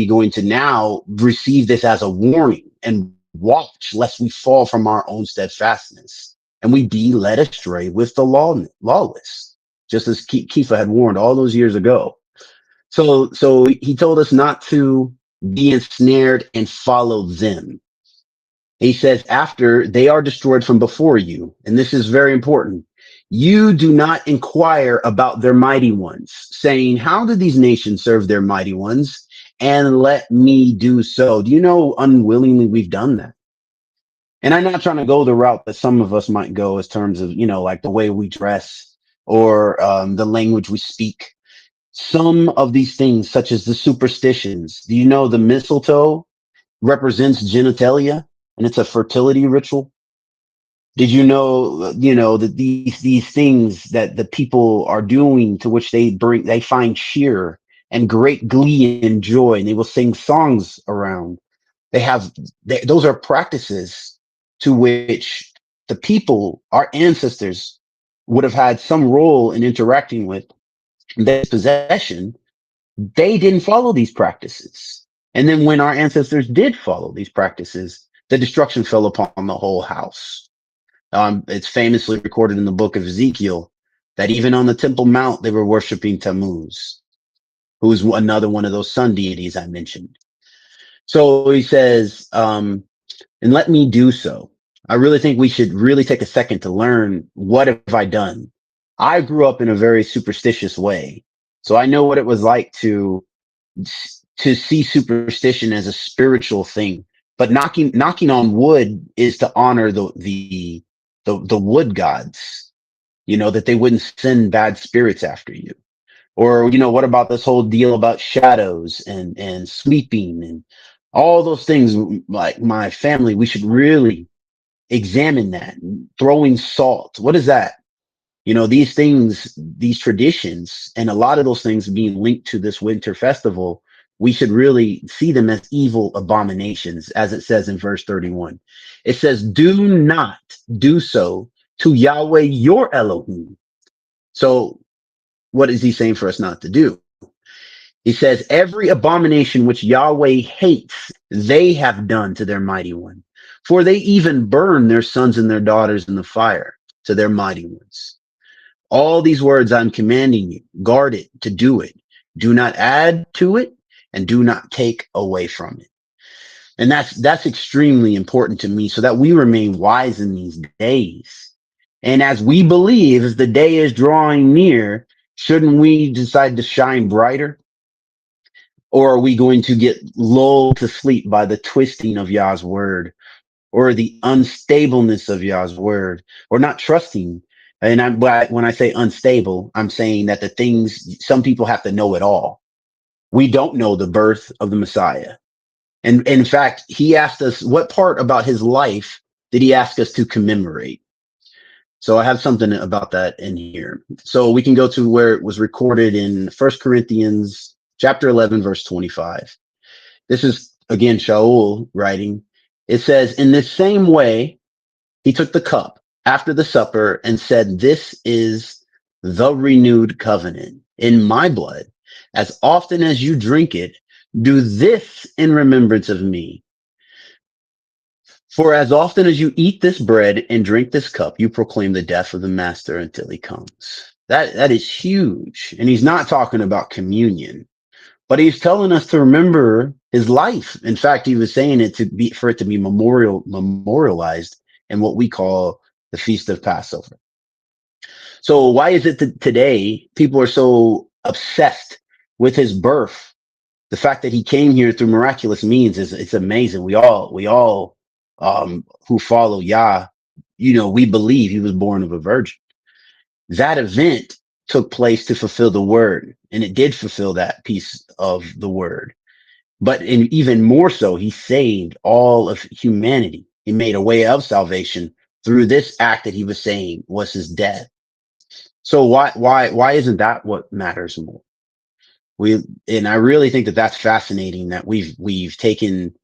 going to now receive this as a warning and watch lest we fall from our own steadfastness and we be led astray with the lawless, just as Kepha had warned all those years ago. So he told us not to be ensnared and follow them. He says, after they are destroyed from before you, and this is very important, you do not inquire about their mighty ones, saying, how do these nations serve their mighty ones? And let me do so. Do you know unwillingly we've done that? And I'm not trying to go the route that some of us might go as terms of, like the way we dress or the language we speak. Some of these things, such as the superstitions, do you know the mistletoe represents genitalia and it's a fertility ritual? Did you know, that these things that the people are doing, to which they find cheer and great glee and joy, and they will sing songs around. Those are practices to which the people, our ancestors, would have had some role in interacting with their possession. They didn't follow these practices. And then when our ancestors did follow these practices, the destruction fell upon the whole house. It's famously recorded in the book of Ezekiel that even on the Temple Mount, they were worshiping Tammuz, who is another one of those sun deities I mentioned. So he says, and let me do so. I really think we should really take a second to learn, what have I done? I grew up in a very superstitious way. So I know what it was like to see superstition as a spiritual thing. But knocking on wood is to honor the wood gods, that they wouldn't send bad spirits after you. Or, what about this whole deal about shadows and sweeping and all those things? Like my family, we should really examine that. Throwing salt. What is that? These things, these traditions, and a lot of those things being linked to this winter festival, we should really see them as evil abominations, as it says in verse 31. It says, do not do so to Yahweh your Elohim. So what is he saying for us not to do? He says, every abomination which Yahweh hates, they have done to their mighty one. For they even burn their sons and their daughters in the fire to their mighty ones. All these words I'm commanding you, guard it, to do it. Do not add to it and do not take away from it. And that's extremely important to me, so that we remain wise in these days. And as we believe, as the day is drawing near, shouldn't we decide to shine brighter? Or are we going to get lulled to sleep by the twisting of Yah's word, or the unstableness of Yah's word, or not trusting? And when I say unstable, I'm saying that some people have to know it all. We don't know the birth of the Messiah. And in fact, he asked us, what part about his life did he ask us to commemorate? So I have something about that in here. So we can go to where it was recorded in 1 Corinthians chapter 11, verse 25. This is, again, Shaul writing. It says, in this same way, he took the cup after the supper and said, this is the renewed covenant. in my blood. As often as you drink it, do this in remembrance of me. For as often as you eat this bread and drink this cup, you proclaim the death of the master until he comes. That is huge. And he's not talking about communion, but he's telling us to remember his life. In fact, he was saying it to be, for it to be memorialized in what we call the Feast of Passover. So why is it that today people are so obsessed with his birth? The fact that he came here through miraculous means is, it's amazing. We all who follow Yah, we believe he was born of a virgin. That event took place to fulfill the word, and it did fulfill that piece of the word. But even more so, he saved all of humanity. He made a way of salvation through this act that he was saying was his death. So why isn't that what matters more? And I really think that that's fascinating that we've taken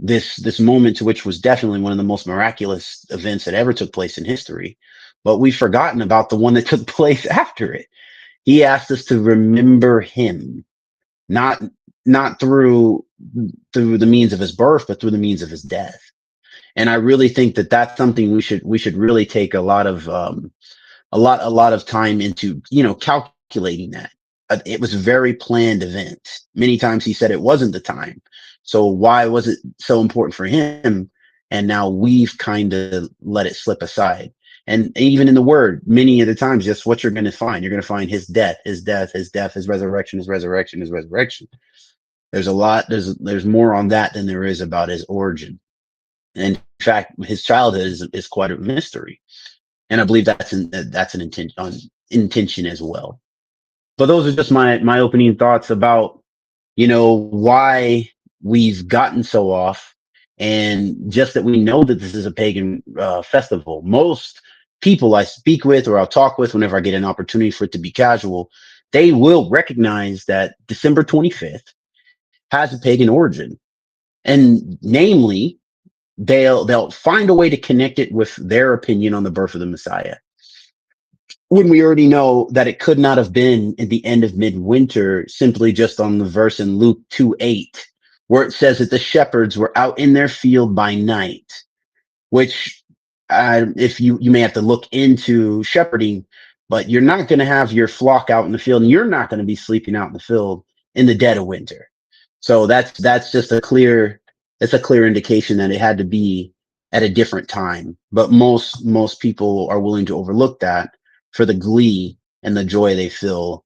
this moment to which was definitely one of the most miraculous events that ever took place in history, but we've forgotten about the one that took place after it. He asked us to remember him, not not through the means of his birth, but through the means of his death. And I really think that that's something we should really take a lot of time into, calculating that. It was a very planned event. Many times he said it wasn't the time. So why was it so important for him? And now we've kind of let it slip aside. And even in the word, many of the times, just what you're going to find. You're going to find his death, his death, his death, his resurrection, his resurrection, his resurrection. There's a lot. There's more on that than there is about his origin. And in fact, his childhood is quite a mystery. And I believe that's an intention as well. But those are just my opening thoughts about, why we've gotten so off, and just that we know that this is a pagan festival. Most people I speak with or I'll talk with, whenever I get an opportunity for it to be casual, they will recognize that December 25th has a pagan origin, and namely, they'll find a way to connect it with their opinion on the birth of the Messiah, when we already know that it could not have been in the end of midwinter, simply just on the verse in Luke 2:8, where it says that the shepherds were out in their field by night, which, if you may have to look into shepherding, but you're not going to have your flock out in the field, and you're not going to be sleeping out in the field in the dead of winter. So that's just it's a clear indication that it had to be at a different time. But most people are willing to overlook that for the glee and the joy they feel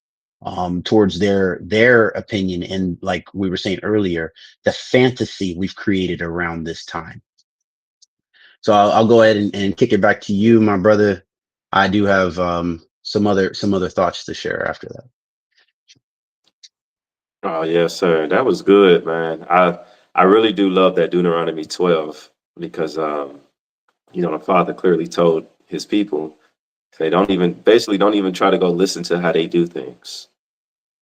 towards their opinion, and, like we were saying earlier, the fantasy we've created around this time. So I'll go ahead and kick it back to you, my brother. I do have some other thoughts to share after that. Oh yes, sir. That was good, man. I really do love that Deuteronomy 12 because the Father clearly told his people they don't even try to go listen to how they do things,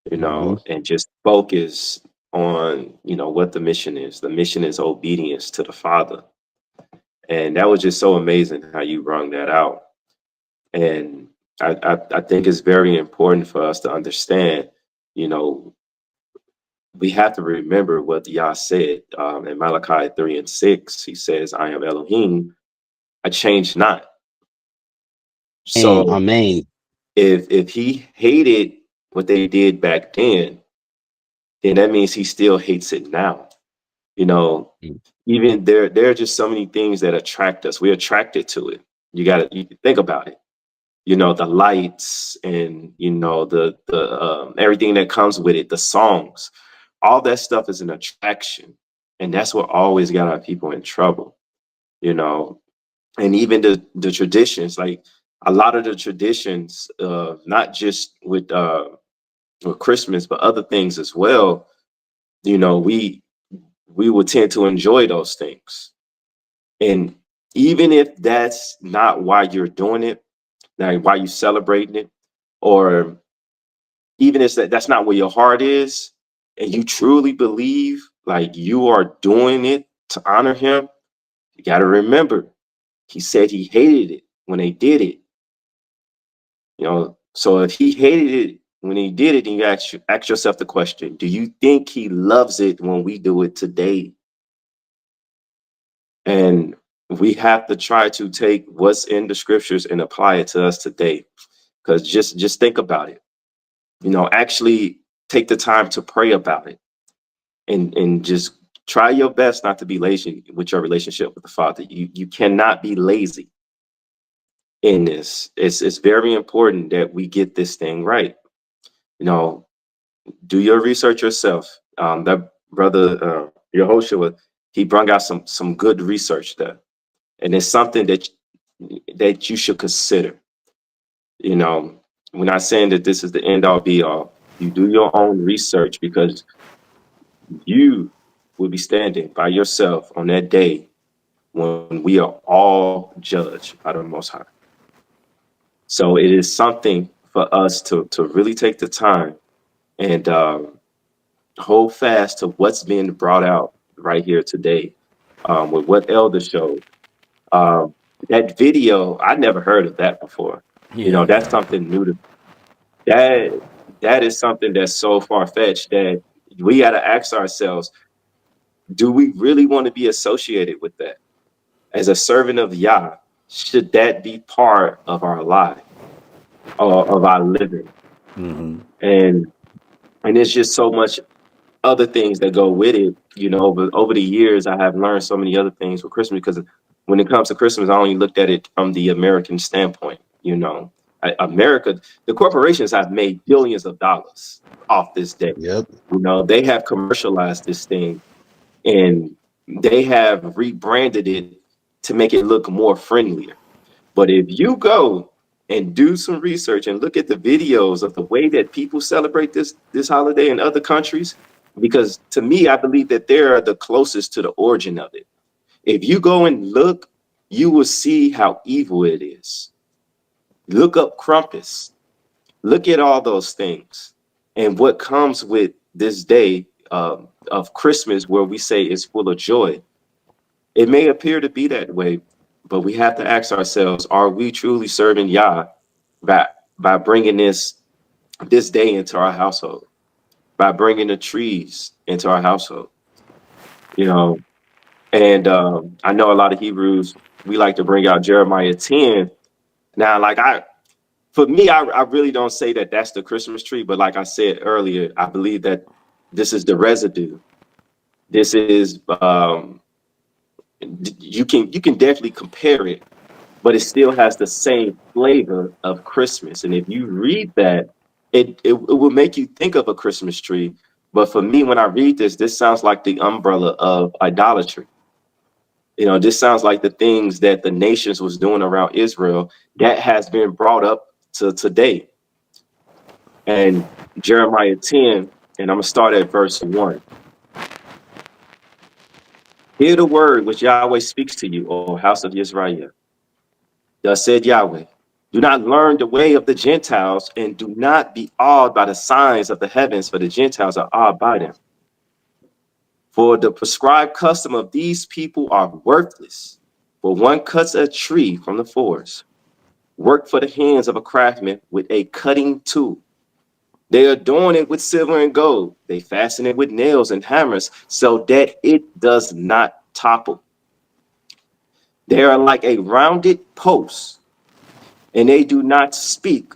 Hmm. and just focus on, what the mission is. The mission is obedience to the Father. And that was just so amazing how you brung that out. And I think it's very important for us to understand, you know, we have to remember what Yah said in Malachi 3:6. He says, I am Elohim, I change not. Amen. So Amen. if he hated what they did back then that means he still hates it now. You know, even there are just so many things that attract us. We're attracted to it. You think about it. The lights and the everything that comes with it, the songs, all that stuff is an attraction, and that's what always got our people in trouble. You know, and even the traditions, like a lot of the traditions, not just with Christmas, but other things as well. We would tend to enjoy those things, and even if that's not why you're doing it, like why you celebrating it, or even if that's not where your heart is, and you truly believe like you are doing it to honor him, you got to remember he said he hated it when they did it. So if he hated it when he did it, and you ask yourself the question, do you think he loves it when we do it today? And we have to try to take what's in the scriptures and apply it to us today. Because just think about it. Actually take the time to pray about it, and just try your best not to be lazy with your relationship with the Father. You cannot be lazy in this. It's very important that we get this thing right. Do your research yourself. That brother Yehoshua, he brought out some good research there, and it's something that you should consider. We're not saying that this is the end all be all. You do your own research, because you will be standing by yourself on that day when we are all judged by the Most High. So it is something for us to really take the time and hold fast to what's being brought out right here today, with what Elder showed. Um, that video, I never heard of that before. Yeah, That's yeah. something new to that. That is something that's so far fetched that we got to ask ourselves: do we really want to be associated with that as a servant of Yah? Should that be part of our life or of our living? And it's just so much other things that go with it. Over the years, I have learned so many other things with Christmas, because when it comes to Christmas, I only looked at it from the American standpoint. America, the corporations have made billions of dollars off this day. Yep. They have commercialized this thing, and they have rebranded it to make it look more friendlier. But if you go and do some research and look at the videos of the way that people celebrate this holiday in other countries, because to me, I believe that they're the closest to the origin of it. If you go and look, you will see how evil it is. Look up Krampus. Look at all those things and what comes with this day of Christmas, where we say it's full of joy. It may appear to be that way, but we have to ask ourselves: are we truly serving Yah by bringing this day into our household, by bringing the trees into our household? You know, and I know a lot of Hebrews, we like to bring out Jeremiah 10. Now, for me, I really don't say that that's the Christmas tree, but like I said earlier, I believe that this is the residue. This is you can definitely compare it, but it still has the same flavor of Christmas. And if you read that, it will make you think of a Christmas tree. But for me, when I read this sounds like the umbrella of idolatry. This sounds like the things that the nations was doing around Israel that has been brought up to today. And Jeremiah 10, and I'm gonna start at verse 1. Hear the word which Yahweh speaks to you, O house of Israel. Thus said Yahweh: do not learn the way of the Gentiles, and do not be awed by the signs of the heavens, for the Gentiles are awed by them. For the prescribed custom of these people are worthless. For one cuts a tree from the forest, work for the hands of a craftsman with a cutting tool. They adorn it with silver and gold. They fasten it with nails and hammers, so that it does not topple. They are like a rounded post, and they do not speak.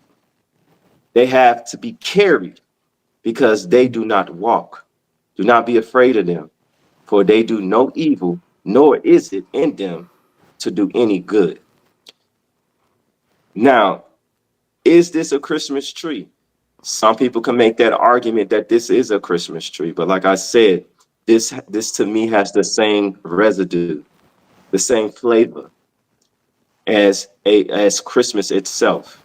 They have to be carried, because they do not walk. Do not be afraid of them, for they do no evil, nor is it in them to do any good. Now, is this a Christmas tree? Some people can make that argument that this is a Christmas tree, but like I said, this to me has the same residue, the same flavor as Christmas itself.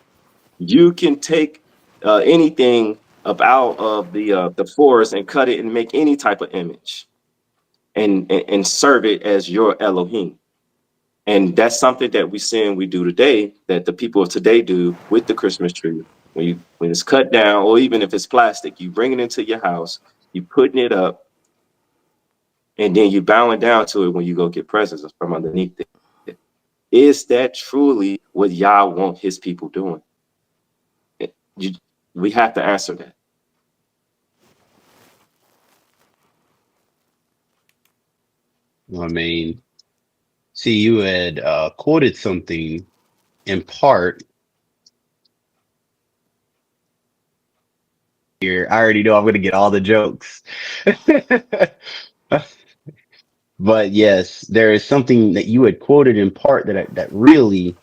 You can take anything about of the forest and cut it and make any type of image, and serve it as your Elohim. And that's something that we do today, that the people of today do with the Christmas tree. When it's cut down, or even if it's plastic, you bring it into your house, you putting it up, and then you bowing down to it when you go get presents from underneath it. Is that truly what Yah want his people doing? We have to answer that. I mean, see, you had quoted something in part here. I already know I'm going to get all the jokes. But yes, there is something that you had quoted in part that really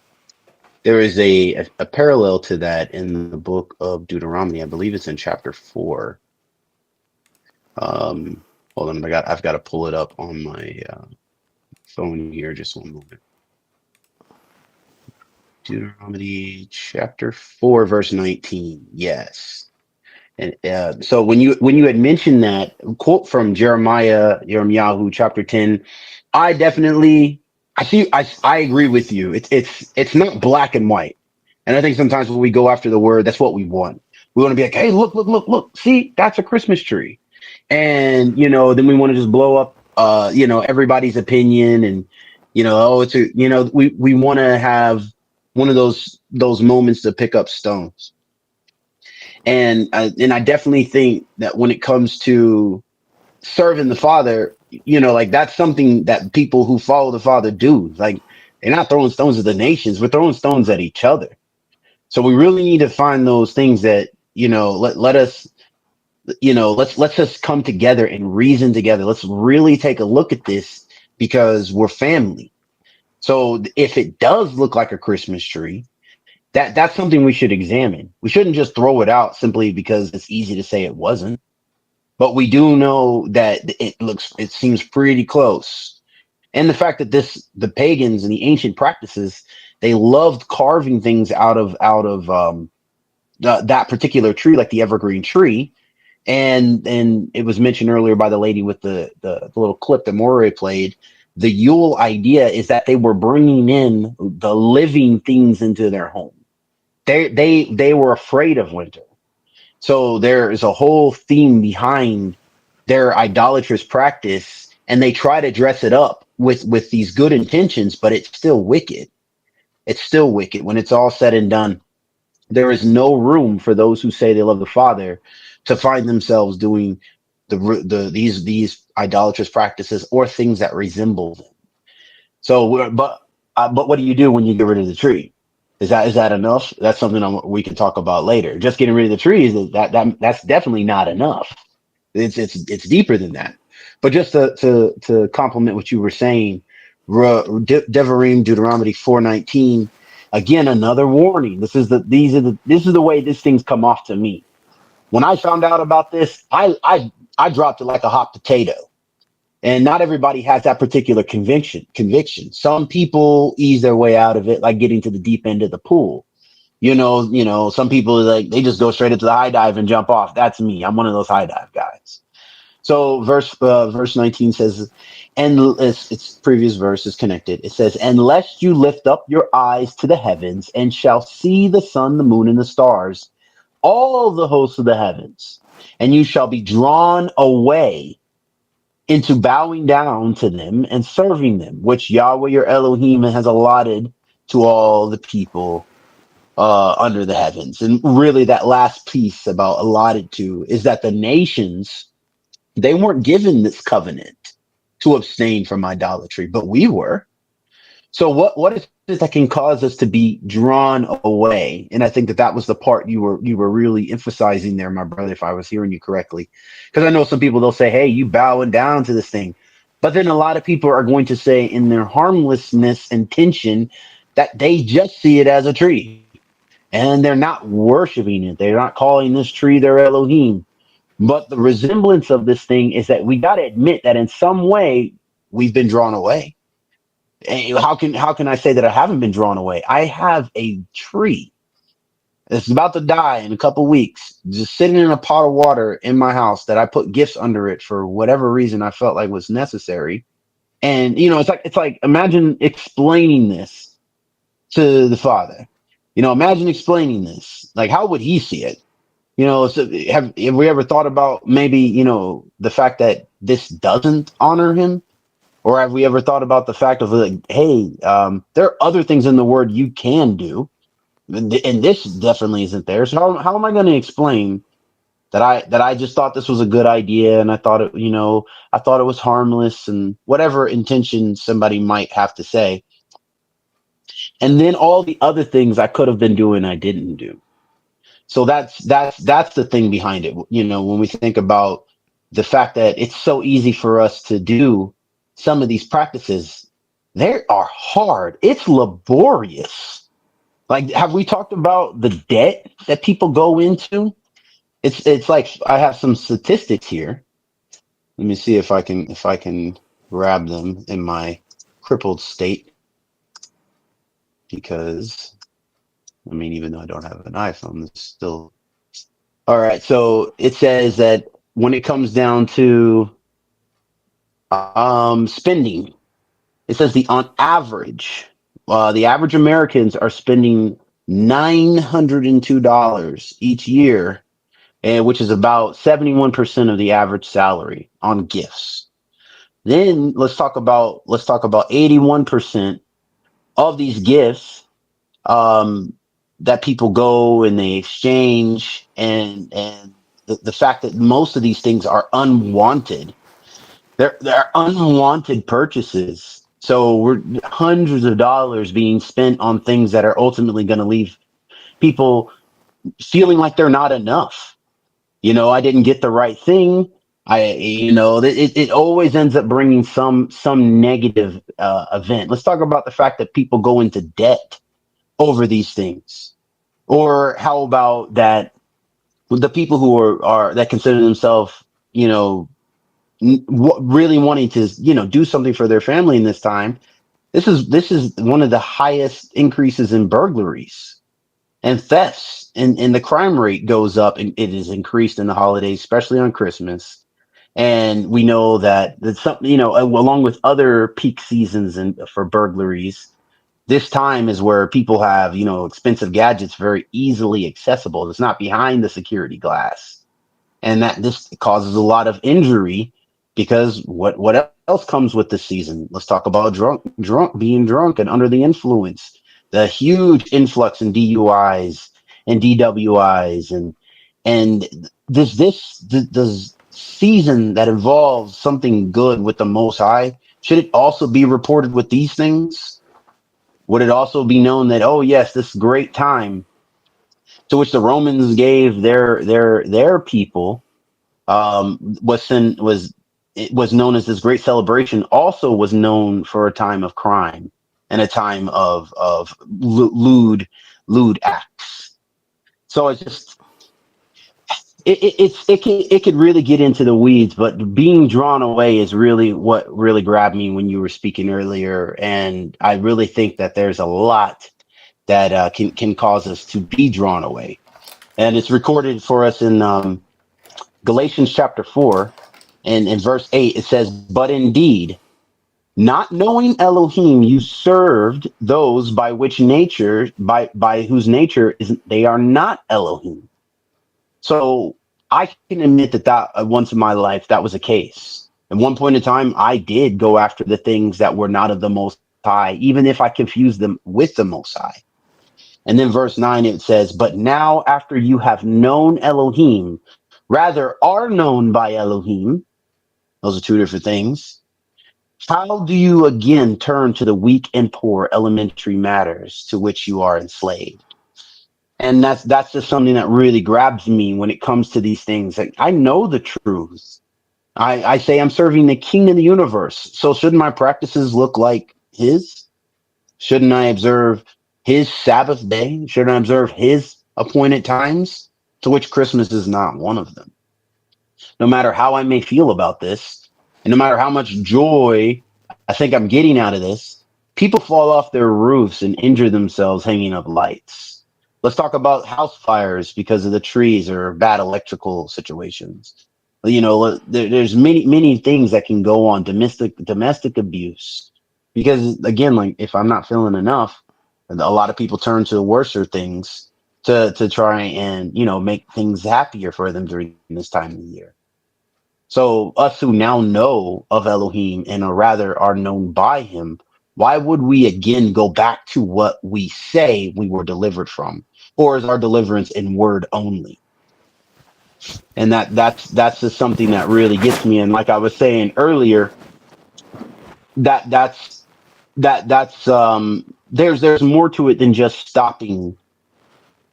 there is a parallel to that in the book of Deuteronomy. I believe it's in chapter 4. Um, hold on, I've got to pull it up on my phone here. Just one moment. Deuteronomy chapter 4, verse 19. Yes. And so when you had mentioned that quote from Jeremiah chapter 10, I definitely I agree with you. It's not black and white. And I think sometimes when we go after the word, that's what we want. We want to be like, hey, look, see, that's a Christmas tree. And then we want to just blow up everybody's opinion and oh, it's a we want to have one of those moments to pick up stones. And I definitely think that when it comes to serving the Father, like that's something that people who follow the Father do. Like they're not throwing stones at the nations; we're throwing stones at each other. So we really need to find those things that let us let's just come together and reason together. Let's really take a look at this because we're family. So if it does look like a Christmas tree, that's something we should examine. We shouldn't just throw it out simply because it's easy to say it wasn't. But we do know that it seems pretty close. And the fact that the pagans and the ancient practices, they loved carving things out of that particular tree, like the evergreen tree. And it was mentioned earlier by the lady with the little clip that Moray played. The Yule idea is that they were bringing in the living things into their home. They were afraid of winter. So there is a whole theme behind their idolatrous practice, and they try to dress it up with these good intentions, but it's still wicked. It's still wicked when it's all said and done. There is no room for those who say they love the Father to find themselves doing these idolatrous practices or things that resemble them. So, but what do you do when you get rid of the tree? Is that enough? That's something we can talk about later. Just getting rid of the tree is that's definitely not enough. It's deeper than that. But just to complement what you were saying, Devarim Deuteronomy 4:19, again another warning. This is the way these things come off to me. When I found out about this, I dropped it like a hot potato. And not everybody has that particular conviction. Some people ease their way out of it, like getting to the deep end of the pool. Some people like they just go straight into the high dive and jump off. That's me. I'm one of those high dive guys. So verse 19 says, and its previous verse is connected. It says, unless you lift up your eyes to the heavens and shall see the sun, the moon, and the stars, all the hosts of the heavens, and you shall be drawn away into bowing down to them and serving them, which Yahweh your Elohim has allotted to all the people under the heavens. And really, that last piece about allotted to is that the nations, they weren't given this covenant to abstain from idolatry, but we were. So what is it that can cause us to be drawn away? And I think that was the part you were really emphasizing there, my brother, if I was hearing you correctly. Because I know some people, they'll say, hey, you bowing down to this thing. But then a lot of people are going to say in their harmlessness and tension that they just see it as a tree and they're not worshiping it. They're not calling this tree their Elohim. But the resemblance of this thing is that we got to admit that in some way we've been drawn away. How can I say that I haven't been drawn away? I have a tree that's about to die in a couple weeks, just sitting in a pot of water in my house that I put gifts under it for whatever reason I felt like was necessary. And it's like imagine explaining this to the Father. Imagine explaining this. Like, how would he see it? So have we ever thought about maybe the fact that this doesn't honor him? Or have we ever thought about the fact of like, hey, there are other things in the word you can do. And this definitely isn't there. So how am I going to explain that I just thought this was a good idea, and I thought it, I thought it was harmless, and whatever intention somebody might have to say, and then all the other things I could have been doing I didn't do. So that's the thing behind it. When we think about the fact that it's so easy for us to do some of these practices, they are hard. It's laborious. Like, have we talked about the debt that people go into? It's like, I have some statistics here. Let me see if I can grab them in my crippled state, because I mean, even though I don't have an iPhone, it's still all right. So it says that when it comes down to spending, it says the average Americans are spending $902 each year, and which is about 71% of the average salary on gifts. Then let's talk about 81% of these gifts, um, that people go and they exchange, and the fact that most of these things are unwanted. They're unwanted purchases. So we're hundreds of dollars being spent on things that are ultimately going to leave people feeling like they're not enough. I didn't get the right thing. It always ends up bringing some negative event. Let's talk about the fact that people go into debt over these things. Or how about that, the people who are that consider themselves, really wanting to, do something for their family in this time. This is one of the highest increases in burglaries and thefts, and the crime rate goes up, and it is increased in the holidays, especially on Christmas. And we know that that's something, along with other peak seasons and for burglaries, this time is where people have, expensive gadgets very easily accessible. It's not behind the security glass, and that this causes a lot of injury, because what else comes with this season? Let's talk about being drunk and under the influence. The huge influx in DUIs and DWIs, and this season that involves something good with the Most High, should it also be reported with these things? Would it also be known that, oh yes, this great time to which the Romans gave their people, was it was known as this great celebration, also was known for a time of crime and a time of lewd acts. So it's just, it could really get into the weeds, but being drawn away is really what really grabbed me when you were speaking earlier, and I really think that there's a lot that can cause us to be drawn away, and it's recorded for us in Galatians chapter 4, and in verse 8, it says, "But indeed, not knowing Elohim, you served those by whose nature is they are not Elohim." So I can admit that once in my life that was a case. At one point in time, I did go after the things that were not of the Most High, even if I confused them with the Most High. And then verse 9, it says, "But now, after you have known Elohim, rather are known by Elohim," those are two different things, "how do you again turn to the weak and poor elementary matters to which you are enslaved?" And that's just something that really grabs me when it comes to these things. Like, I know the truth. I say I'm serving the King of the universe. So shouldn't my practices look like his? Shouldn't I observe his Sabbath day? Shouldn't I observe his appointed times? To which Christmas is not one of them. No matter how I may feel about this, and no matter how much joy I think I'm getting out of this, people fall off their roofs and injure themselves hanging up lights. Let's talk about house fires because of the trees or bad electrical situations. There's many things that can go on. Domestic abuse, because again, like, if I'm not feeling enough, a lot of people turn to worser things to try and make things happier for them during this time of the year. So us who now know of Elohim, and are rather are known by him, why would we again go back to what we say we were delivered from? Or is our deliverance in word only? And that's just something that really gets me. And like I was saying earlier, that that's there's more to it than just stopping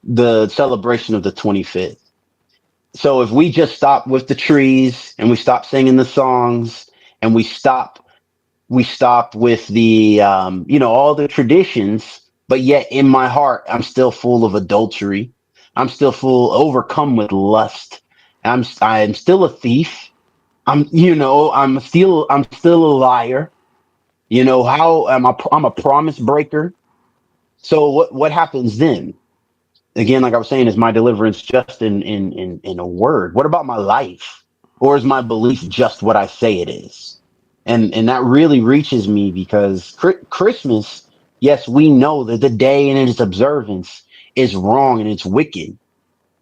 the celebration of the 25th. So if we just stop with the trees and we stop singing the songs and we stop with the all the traditions, but yet in my heart I'm still full of adultery, I'm still full overcome with lust, I'm still a thief, I'm still a liar. How I'm a promise breaker. So what happens then? Again, like I was saying, is my deliverance just in a word? What about my life? Or is my belief just what I say it is? And that really reaches me because Christmas, yes, we know that the day and its observance is wrong and it's wicked.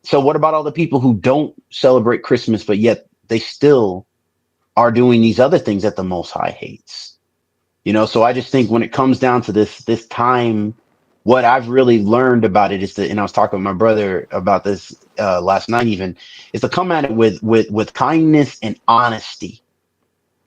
So what about all the people who don't celebrate Christmas, but yet they still are doing these other things that the Most High hates? So I just think when it comes down to this time, what I've really learned about it is that, and I was talking with my brother about this last night even, is to come at it with kindness and honesty,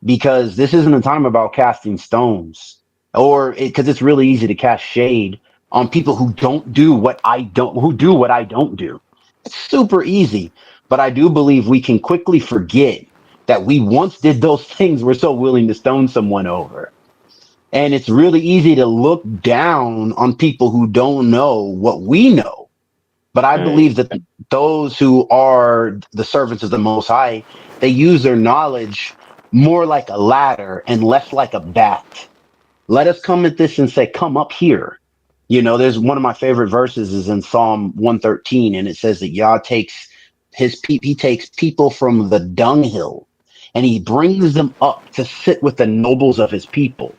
because this isn't a time about casting stones, or because it's really easy to cast shade on people who do what I don't do. It's super easy, but I do believe we can quickly forget that we once did those things we're so willing to stone someone over. And it's really easy to look down on people who don't know what we know. But I Hey, believe that those who are the servants of the Most High, they use their knowledge more like a ladder and less like a bat. Let us come at this and say, come up here. There's one of my favorite verses is in Psalm 113, and it says that Yah takes he takes people from the dunghill and he brings them up to sit with the nobles of his people.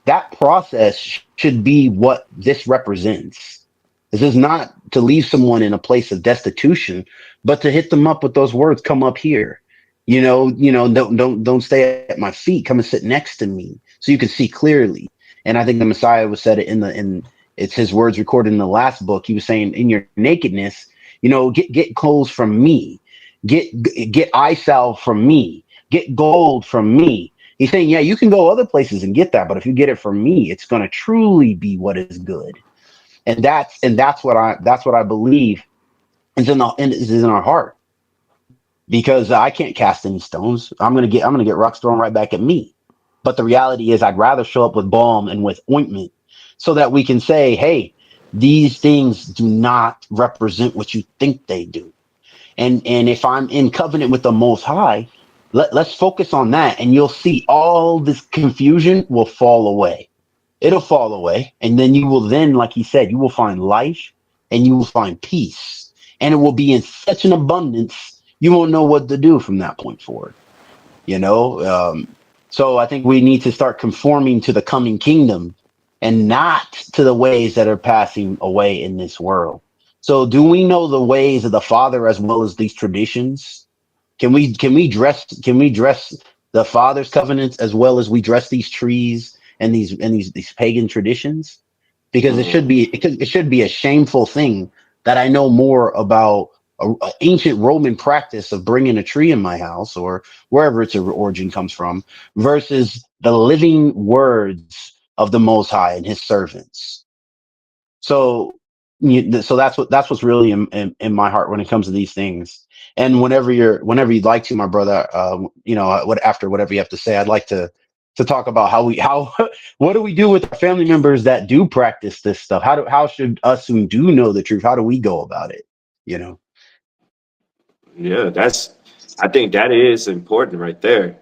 That process should be what this represents. This is not to leave someone in a place of destitution, but to hit them up with those words, come up here. Don't stay at my feet. Come and sit next to me so you can see clearly. And I think the Messiah was said it in it's his words recorded in the last book. He was saying, in your nakedness, get clothes from me, get get eye salve from me, get gold from me. He's saying, yeah, you can go other places and get that, but if you get it from me, it's going to truly be what is good. And that's what I believe is in our heart, because I can't cast any stones. I'm gonna get rocks thrown right back at me. But the reality is, I'd rather show up with balm and with ointment, so that we can say, hey, these things do not represent what you think they do. And if I'm in covenant with the Most High, let's focus on that, and you'll see all this confusion will fall away. It'll fall away, and then you will like he said, you will find life and you will find peace, and it will be in such an abundance you won't know what to do from that point forward. You know, so I think we need to start conforming to the coming kingdom and not to the ways that are passing away in this world. So, do we know the ways of the Father as well as these traditions? Can we dress the Father's covenants as well as we dress these trees and these pagan traditions? Because mm, it should be a shameful thing that I know more about a ancient Roman practice of bringing a tree in my house or wherever its origin comes from, versus the living words of the Most High and His servants. So, so that's what's really in my heart when it comes to these things. And whenever you'd like to, my brother, after whatever you have to say, I'd like to talk about how what do we do with our family members that do practice this stuff? How should us who do know the truth, how do we go about it? You know. yeah, I think that is important right there.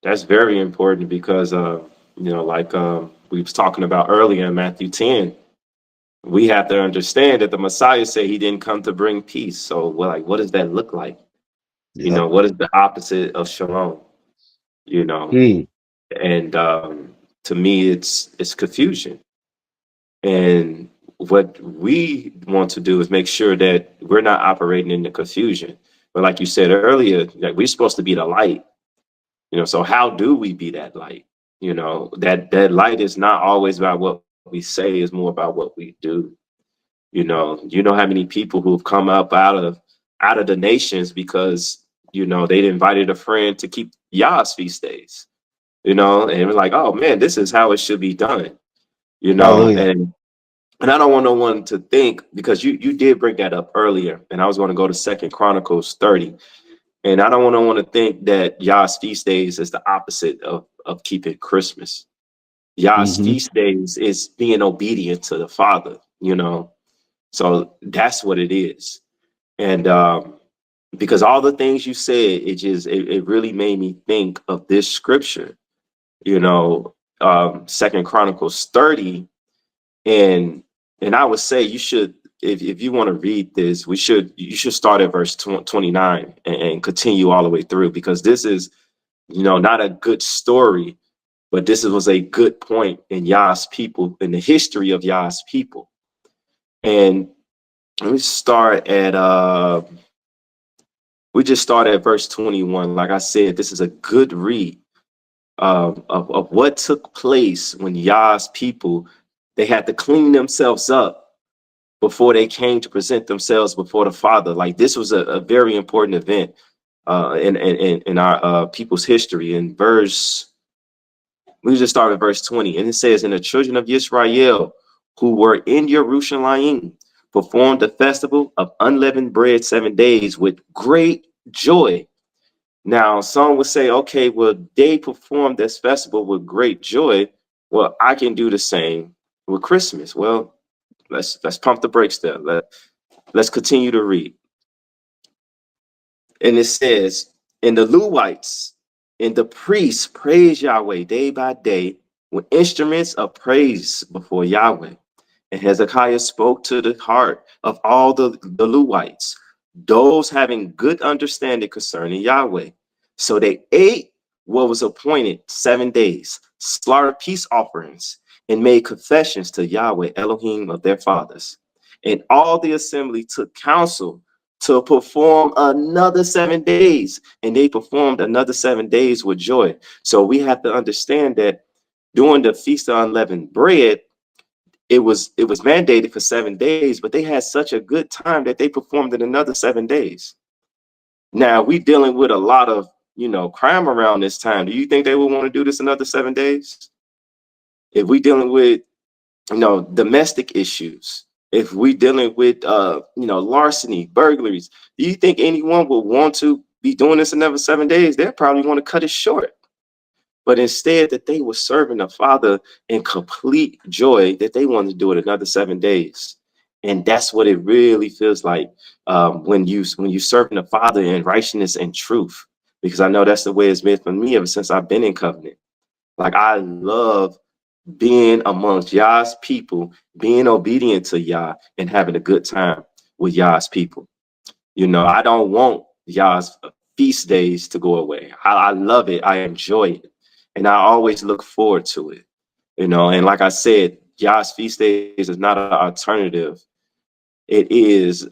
That's very important because, like we was talking about earlier in Matthew 10, we have to understand that the Messiah said he didn't come to bring peace. So, well, like, what does that look like? Yep. What is the opposite of shalom? You know, Mm, and to me, it's confusion. And what we want to do is make sure that we're not operating in the confusion. But like you said earlier, that we're supposed to be the light. So how do we be that light? That light is not always about what we say, is more about what we do. You know how many people who've come up out of the nations because they'd invited a friend to keep Yah's feast days, and it was like, oh man, this is how it should be done, you know, Hallelujah. and and I don't want no one to think, because you did bring that up earlier, and I was going to go to Second Chronicles 30, and I don't want no one to think that Yah's feast days is the opposite of keeping Christmas. Yah's Hmm. feast days is being obedient to the Father. So that's what it is. And because all the things you said, it really made me think of this scripture, Second Chronicles 30. And I would say you should, if you want to read this, you should start at verse 29 and continue all the way through, because this is, not a good story, but this was a good point in Yah's people, in the history of Yah's people. And let me start at we just started at verse 21. Like I said, this is a good read of what took place when Yah's people, they had to clean themselves up before they came to present themselves before the Father. Like, this was a very important event in our people's history. In verse, we just start at verse 20, and it says, "And the children of Israel who were in Jerusalem performed the festival of unleavened bread 7 days with great joy." Now, some would say, okay, well, they performed this festival with great joy. Well, I can do the same with Christmas. Well, let's pump the brakes there. Let's continue to read. And it says, "And the Levites and the priests praise Yahweh day by day with instruments of praise before Yahweh. And Hezekiah spoke to the heart of all the Levites, those having good understanding concerning Yahweh. So they ate what was appointed 7 days, slaughtered peace offerings, and made confessions to Yahweh, Elohim of their fathers. And all the assembly took counsel to perform another 7 days, and they performed another 7 days with joy." So we have to understand that during the Feast of Unleavened Bread, it was mandated for 7 days, but they had such a good time that they performed it another 7 days. Now we dealing with a lot of crime around this time. Do you think they would want to do this another 7 days? If we dealing with domestic issues, if we dealing with larceny, burglaries, do you think anyone would want to be doing this another 7 days? They'll probably want to cut it short. But instead, that they were serving the Father in complete joy, that they wanted to do it another 7 days. And that's what it really feels like when you serving the Father in righteousness and truth. Because I know that's the way it's been for me ever since I've been in covenant. Like, I love being amongst Yah's people, being obedient to Yah, and having a good time with Yah's people. I don't want Yah's feast days to go away. I love it. I enjoy it. And I always look forward to it. And like I said, Yah's feast days is not an alternative. It is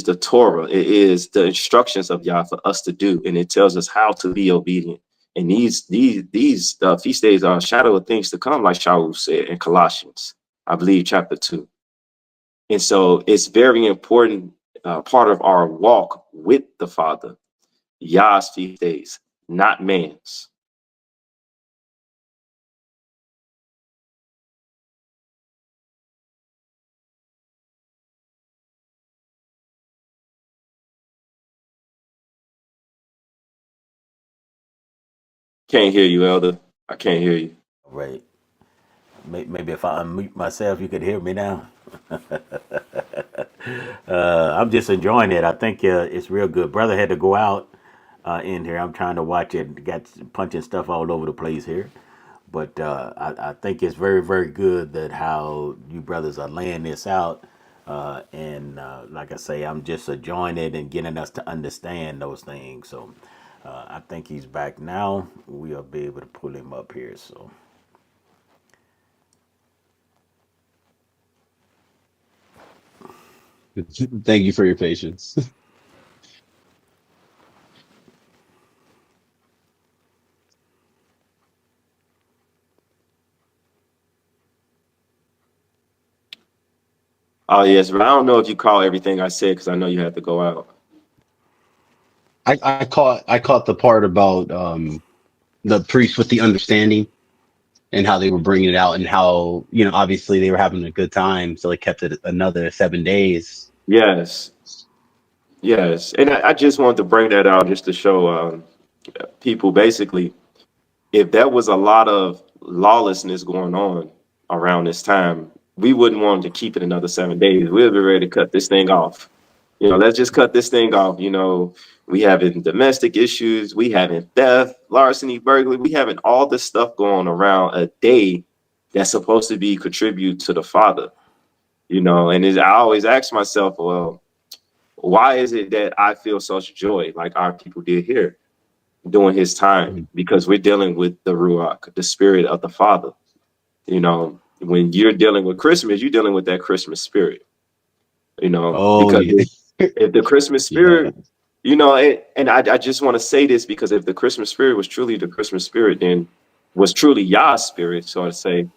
the Torah. It is the instructions of Yah for us to do, and it tells us how to be obedient. And these feast days are a shadow of things to come, like Shaul said in Colossians, I believe, chapter 2. And so it's very important, part of our walk with the Father, Yah's feast days, not man's. Can't hear you, Elder. I can't hear you. Right. Maybe if I unmute myself, you could hear me now. I'm just enjoying it. I think it's real good. Brother had to go out in here. I'm trying to watch it. Got punching stuff all over the place here. But I think it's very, very good that how you brothers are laying this out. And like I say, I'm just enjoying it and getting us to understand those things. So I think he's back now. We'll be able to pull him up here. So. Thank you for your patience. Oh yes, but I don't know if you call everything I said because I know you had to go out. I caught the part about the priest with the understanding and how they were bringing it out and how, obviously they were having a good time. So they kept it another 7 days. Yes, yes, and I just wanted to bring that out just to show people basically if there was a lot of lawlessness going on around this time, we wouldn't want to keep it another 7 days. We'll be ready to cut this thing off. Let's just cut this thing off. We having domestic issues, we having theft, larceny, burglary, we having all this stuff going around a day that's supposed to be contribute to the Father. I always ask myself, well, why is it that I feel such joy like our people did here during his time? Mhm. Because we're dealing with the Ruach, the spirit of the Father. When you're dealing with Christmas, you're dealing with that Christmas spirit, Oh because yeah. if the Christmas Yeah. spirit, I just want to say this because if the Christmas spirit was truly the Christmas spirit, then was truly Yah's spirit, so to say,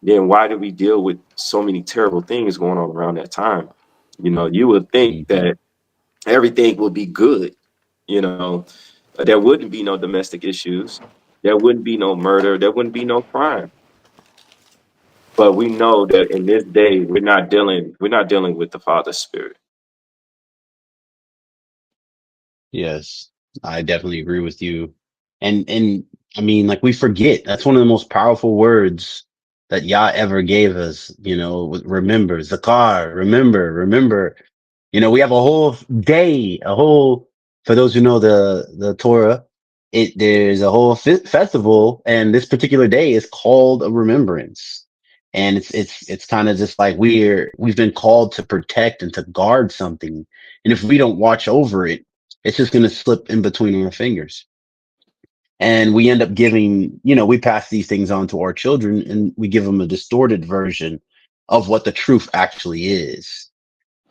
then why do we deal with so many terrible things going on around that time? You would think Mhm. that everything would be good. There wouldn't be no domestic issues. There wouldn't be no murder. There wouldn't be no crime. But we know that in this day, we're not dealing with the Father's spirit. Yes, I definitely agree with you. And I mean, like we forget that's one of the most powerful words that Yah ever gave us, remember, Zakar, remember. We have a whole day, for those who know the Torah, there's a whole festival, and this particular day is called a remembrance. And it's kind of just like we've been called to protect and to guard something. And if we don't watch over it, it's just going to slip in between our fingers. And we end up we pass these things on to our children and we give them a distorted version of what the truth actually is.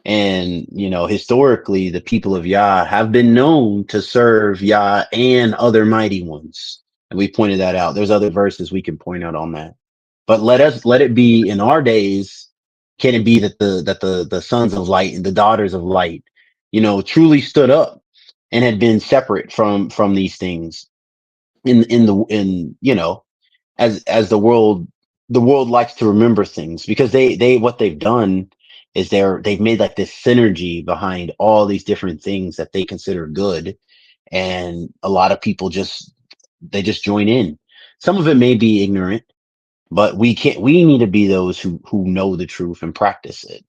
And, historically, the people of Yah have been known to serve Yah and other mighty ones. And we pointed that out. There's other verses we can point out on that. But let it be in our days. Can it be that the sons of light and the daughters of light, truly stood up and had been separate from these things in as the world likes to remember things because they what they've done is they've made like this synergy behind all these different things that they consider good, and a lot of people just join in. Some of it may be ignorant, but we need to be those who know the truth and practice it.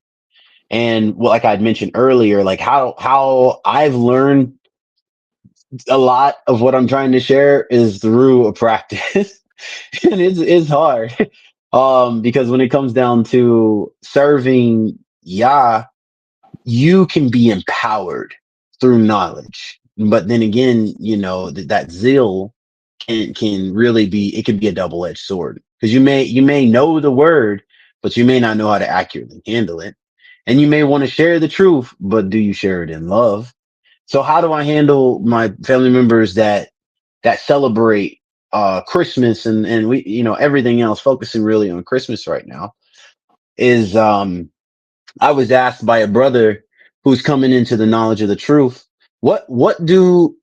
And like I'd mentioned earlier, like how I've learned a lot of what I'm trying to share is through a practice. And it's hard. Because when it comes down to serving Yah, you can be empowered through knowledge. But then again, that zeal can really it can be a double-edged sword. Because you may know the word, but you may not know how to accurately handle it. And you may want to share the truth, but do you share it in love? So how do I handle my family members that celebrate Christmas and we everything else, focusing really on Christmas right now, is I was asked by a brother who's coming into the knowledge of the truth, what do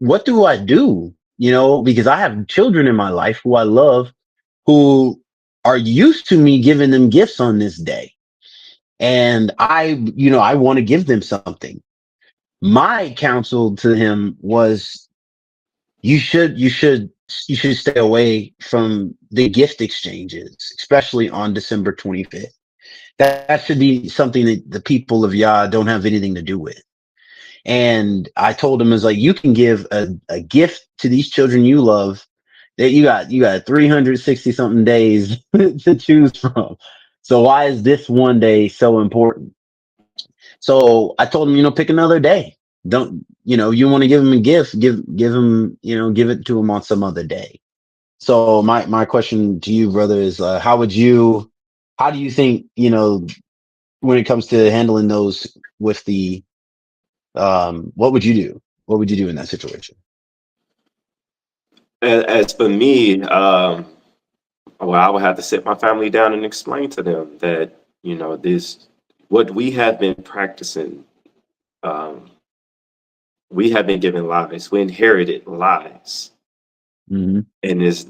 I do? Because I have children in my life who I love, who are used to me giving them gifts on this day. And I want to give them something. My counsel to him was you should stay away from the gift exchanges, especially on December 25th. That should be something that the people of Yah don't have anything to do with. And I told him, is like, you can give a gift to these children you love that you got 360 something days to choose from. So why is this one day so important? So I told him, pick another day. Don't, you want to give him a gift, give him, give it to him on some other day. So my question to you, brother, is how do you think, when it comes to handling those with what would you do? What would you do in that situation? As for me, well, I would have to sit my family down and explain to them that this. what we have been practicing, um, we have been given lies. We inherited lies. Hmm. And it's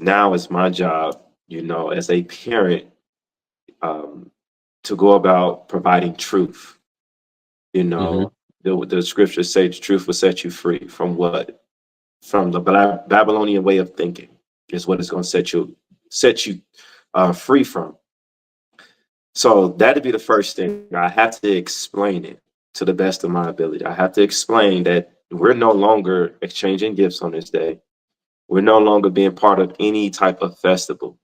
my job, as a parent, um, to go about providing truth. You Hmm. know, the scriptures say the truth will set you free from what? From the Babylonian way of thinking is what it's going to set you free from. So that'd be the first thing. I have to explain it to the best of my ability. I have to explain that we're no longer exchanging gifts on this day. We're no longer being part of any type of festival.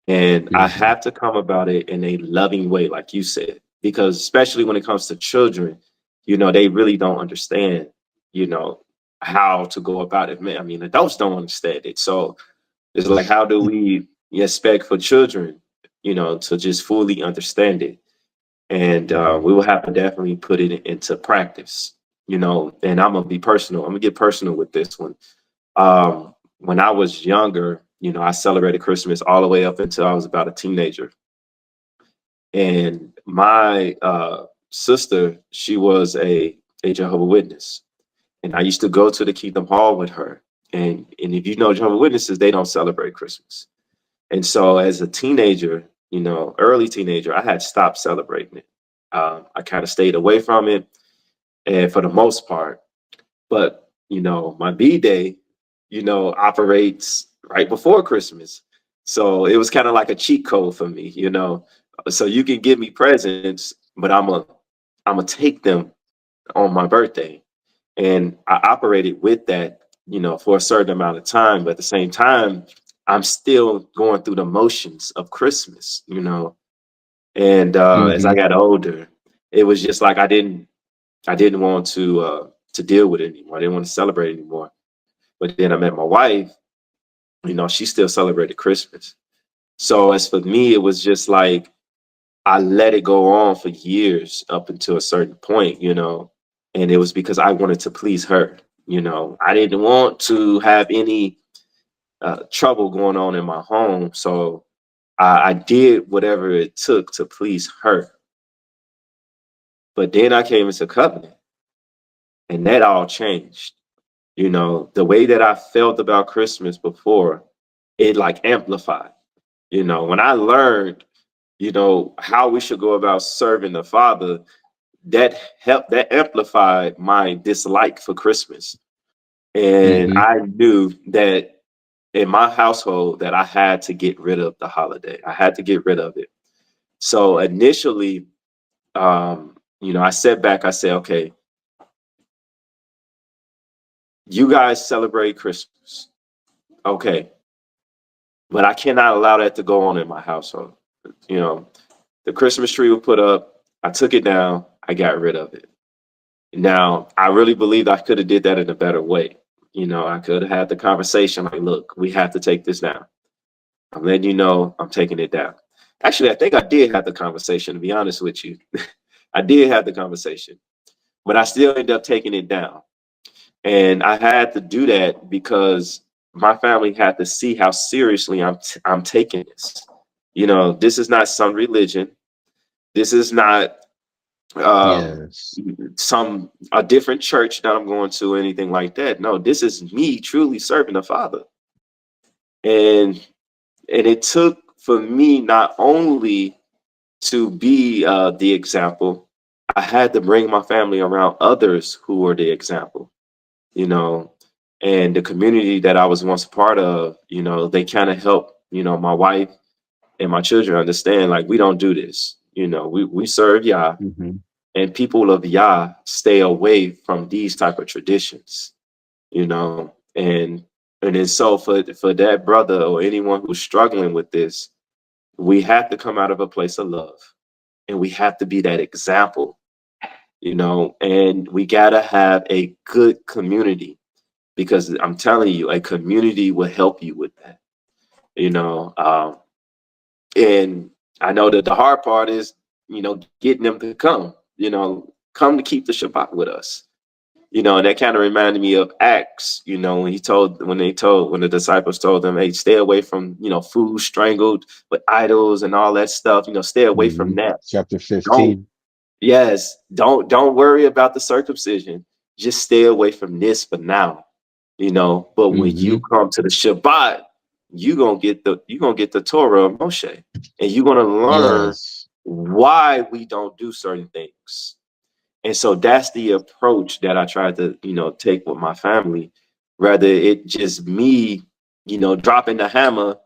And I Hmm. have to come about it in a loving way, like you said, because especially when it comes to children, they really don't understand, you know, how to go about it. Man, I mean, adults don't understand it. So it's like, how do we expect for children, to just fully understand it? And Hmm. we will have to definitely put it into practice, and I'm going to be personal. I'm going to get personal with this one. When I was younger, I celebrated Christmas all the way up until I was about a teenager. And my sister, she was a Jehovah Witness. And I used to go to the Kingdom Hall with her. And if you know Jehovah Witnesses, they don't celebrate Christmas. And so as a teenager, early teenager, I had stopped celebrating it. I kind of stayed away from it, and for the most part. But my B day, operates right before Christmas. So it was kind of like a cheat code for me. So you can give me presents, but I'm gonna take them on my birthday. And I operated with that, for a certain amount of time. But at the same time, I'm still going through the motions of Christmas. And as I Hmm. got older, it was just like I didn't want to deal with it anymore. I didn't want to celebrate anymore. But then I met my wife, she still celebrated Christmas. So as for me, it was just like I let it go on for years up until a certain point. And it was because I wanted to please her. I didn't want to have any trouble going on in my home. So I did whatever it took to please her. But then I came into covenant and that all changed. The way that I felt about Christmas before, it like amplified. When I learned, how we should go about serving the Father, that amplified my dislike for Christmas. And Hmm. I knew that in my household that I had to get rid of the holiday. I had to get rid of it. So initially, I sat back, I said, okay, you guys celebrate Christmas. Okay. But I cannot allow that to go on in my household. You know, the Christmas tree was put up. I took it down. I got rid of it. Now, I really believed I could have did that in a better way. I could have had the conversation like, look, we have to take this down. I'm letting you know I'm taking it down. Actually, I think I did have the conversation, to be honest with you. I did have the conversation, but I still ended up taking it down. And I had to do that because my family had to see how seriously I'm taking this. This is not some religion. This is not um, Yes. some a different church that I'm going to or anything like that. No, this is me truly serving the Father. And it took for me not only to be the example, I had to bring my family around others who were the example. you know, and the community that I was once a part of, they kind of helped, my wife and my children understand like we don't do this. We serve Yah, Hmm. and people of Yah stay away from these type of traditions, and then so for that brother or anyone who's struggling with this, we have to come out of a place of love and we have to be that example, and we gotta have a good community because I'm telling you, a community will help you with that. You know, um, and I know that the hard part is, getting them to come to keep the Shabbat with us. And that kind of reminded me of Acts. When the disciples told them, "Hey, stay away from food strangled with idols and all that stuff. Stay away Hmm. from that. Chapter Don't 15. Yes, don't worry about the circumcision. Just stay away from this for now, you know. But when you Hmm. come to the Shabbat, you gonna get the Torah of Moshe, and you're gonna learn Yes. why we don't do certain things. And so that's the approach that I try to, take with my family. Rather it just me, dropping the hammer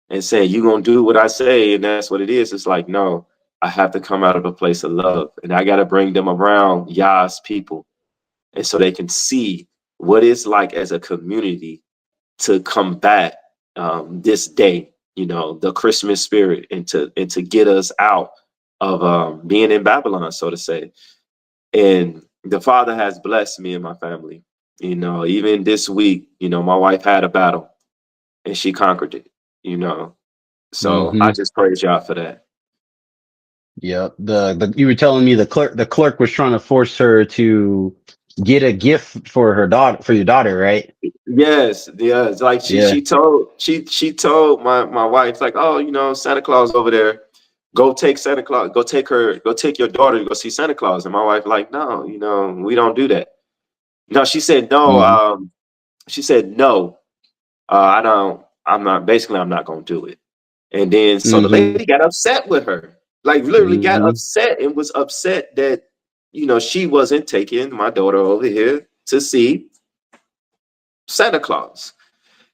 and saying, you're gonna do what I say, and that's what it is. It's like, no, I have to come out of a place of love. And I gotta bring them around Yah's people. And so they can see what it's like as a community to combat this day, the Christmas spirit, and to get us out of being in Babylon, so to say. And the Father has blessed me and my family. Even this week, my wife had a battle and she conquered it, you know. So I Hmm. just praise y'all for that. Yep. The you were telling me the clerk was trying to force her to get a gift for her daughter, for your daughter, right? Yes, yes. Like she Yeah. she told she told my wife, like, oh, Santa Claus over there. Go take Santa Claus. Go take your daughter to go see Santa Claus. And my wife, like, no, we don't do that. No, she said no. Hmm. She said no. I don't. I'm not gonna do it. And then so the Hmm. lady got upset with her, like literally got Hmm. upset and was upset that she wasn't taking my daughter over here to see Santa Claus.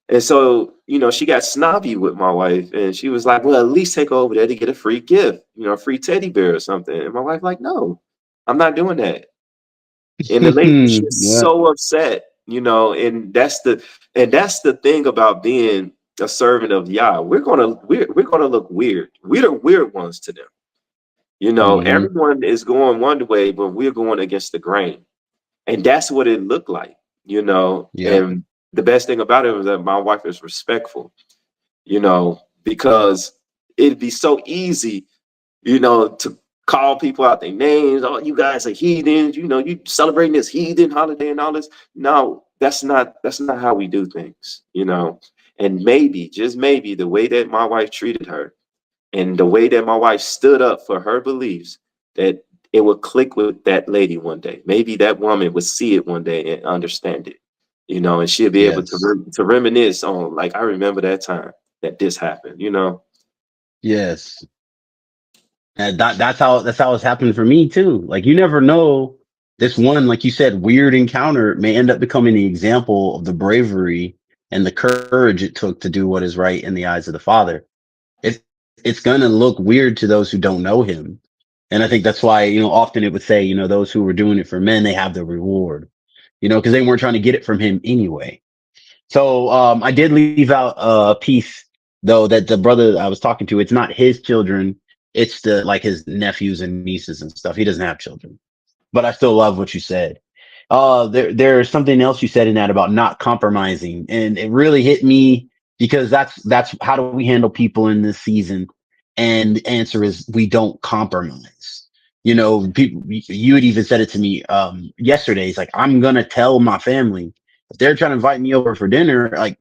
And so, she got snobby with my wife and she was like, well, at least take her over there to get a free gift, a free teddy bear or something. And my wife, like, no, I'm not doing that. And the lady, she was Yeah. so upset, and that's the thing about being a servant of Yah. We're gonna look weird. We're the weird ones to them. Hmm. Everyone is going one way, but we're going against the grain. And that's what it looked like, Yep. and the best thing about it was that my wife is respectful, because it'd be so easy, to call people out their names. Oh, you guys are heathens, you celebrating this heathen holiday and all this. No, that's not how we do things, And maybe, just maybe, the way that my wife treated her and the way that my wife stood up for her beliefs, that it would click with that lady one day. Maybe that woman would see it one day and understand it, and she'll be able to Yes. to reminisce on, like, I remember that time that this happened. Yes. And that's how it's happened for me too. Like you never know, this one, like you said, weird encounter may end up becoming the example of the bravery and the courage it took to do what is right in the eyes of the Father. It's it's gonna look weird to those who don't know him. And I think that's why, often it would say, those who were doing it for men, they have the reward, because they weren't trying to get it from him anyway. So I did leave out a piece though that the brother I was talking to, it's not his children, it's the like his nephews and nieces and stuff. He doesn't have children, but I still love what you said. There's something else you said in that about not compromising, and it really hit me because that's how do we handle people in this season? And the answer is we don't compromise. People, you had even said it to me yesterday. It's like I'm gonna tell my family if they're trying to invite me over for dinner, like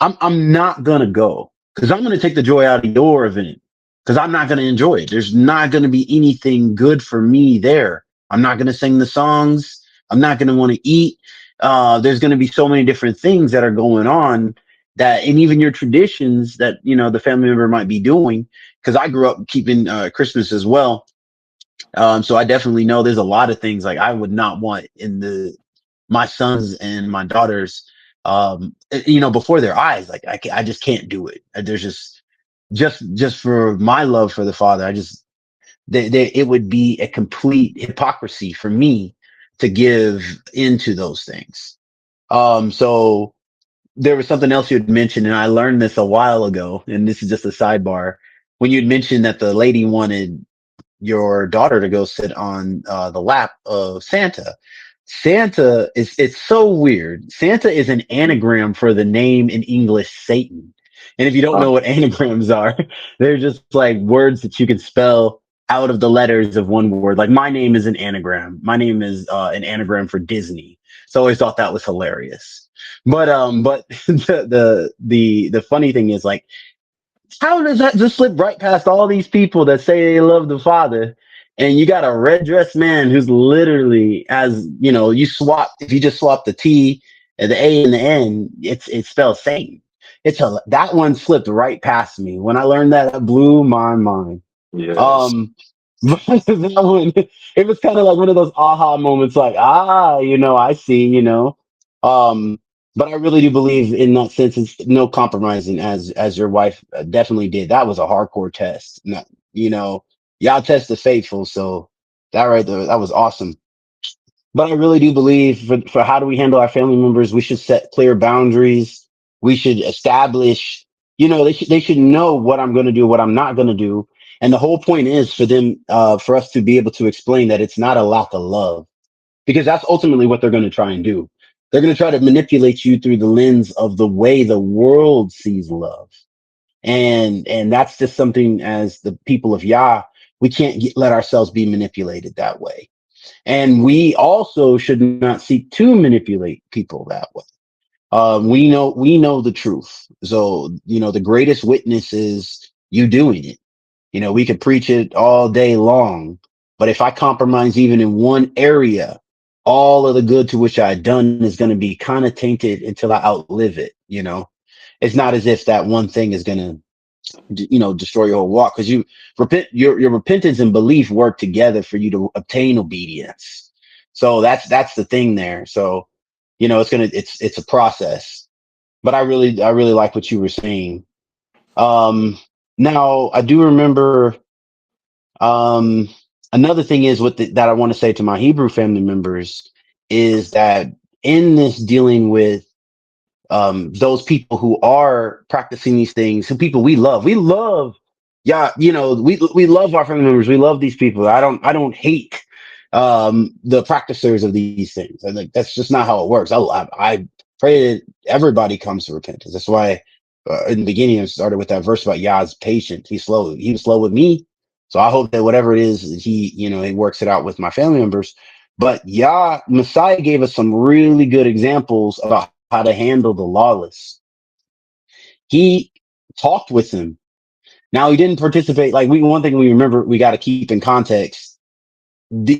I'm not gonna go because I'm gonna take the joy out of your event because I'm not gonna enjoy it. There's not gonna be anything good for me there. I'm not gonna sing the songs. I'm not gonna want to eat. There's gonna be so many different things that are going on that, and even your traditions that the family member might be doing. Because I grew up keeping Christmas as well, so I definitely know there's a lot of things like I would not want in the my sons and my daughters, before their eyes. Like I just can't do it. There's just for my love for the Father. It would be a complete hypocrisy for me to give into those things. So there was something else you had mentioned, and I learned this a while ago, and this is just a sidebar. When you'd mentioned that the lady wanted your daughter to go sit on the lap of Santa. Santa is it's so weird. Santa is an anagram for the name in English Satan. And if you don't Uh, know what anagrams are, they're just like words that you can spell out of the letters of one word. Like my name is an anagram. My name is an anagram for Disney. So I always thought that was hilarious. But the funny thing is like how does that just slip right past all these people that say they love the Father? and you got a red dressed man who's literally, as you know, you swap, if you just swap the T and the A and the N, it spells Satan. That one slipped right past me. When I learned that, it blew my mind. Yes. Um, but that one, it was kind of like one of those aha moments, like, I see, but I really do believe in that sense, it's no compromising, as your wife definitely did. That was a hardcore test. Not, you know, y'all test the faithful. So that right there, that was awesome. But I really do believe for how do we handle our family members, we should set clear boundaries. We should establish, they should know what I'm going to do, what I'm not going to do. And the whole point is for them, for us to be able to explain that it's not a lack of love, because that's ultimately what they're going to try and do. They're going to try to manipulate you through the lens of the way the world sees love. And that's just something, as the people of Yah, we can't let ourselves be manipulated that way. And we also should not seek to manipulate people that way. We know the truth. So, the greatest witness is you doing it. We could preach it all day long, but if I compromise even in one area, all of the good to which I had done is going to be kind of tainted until I outlive it. It's not as if that one thing is going to destroy your whole walk, because your repentance and belief work together for you to obtain obedience. So that's the thing there. So it's a process. But I really like what you were saying. Now I do remember, um another thing is that I want to say to my Hebrew family members is that in this dealing with those people who are practicing these things, who people we love, yeah, we love our family members, we love these people. I don't hate the practicers of these things. I think that's just not how it works. I pray that everybody comes to repentance. That's why in the beginning I started with that verse about Yah's patient. He was slow with me, so I hope that whatever it is, he works it out with my family members. But Yah, Messiah gave us some really good examples about how to handle the lawless. He talked with them. Now he didn't participate. Like, one thing we remember, we got to keep in context.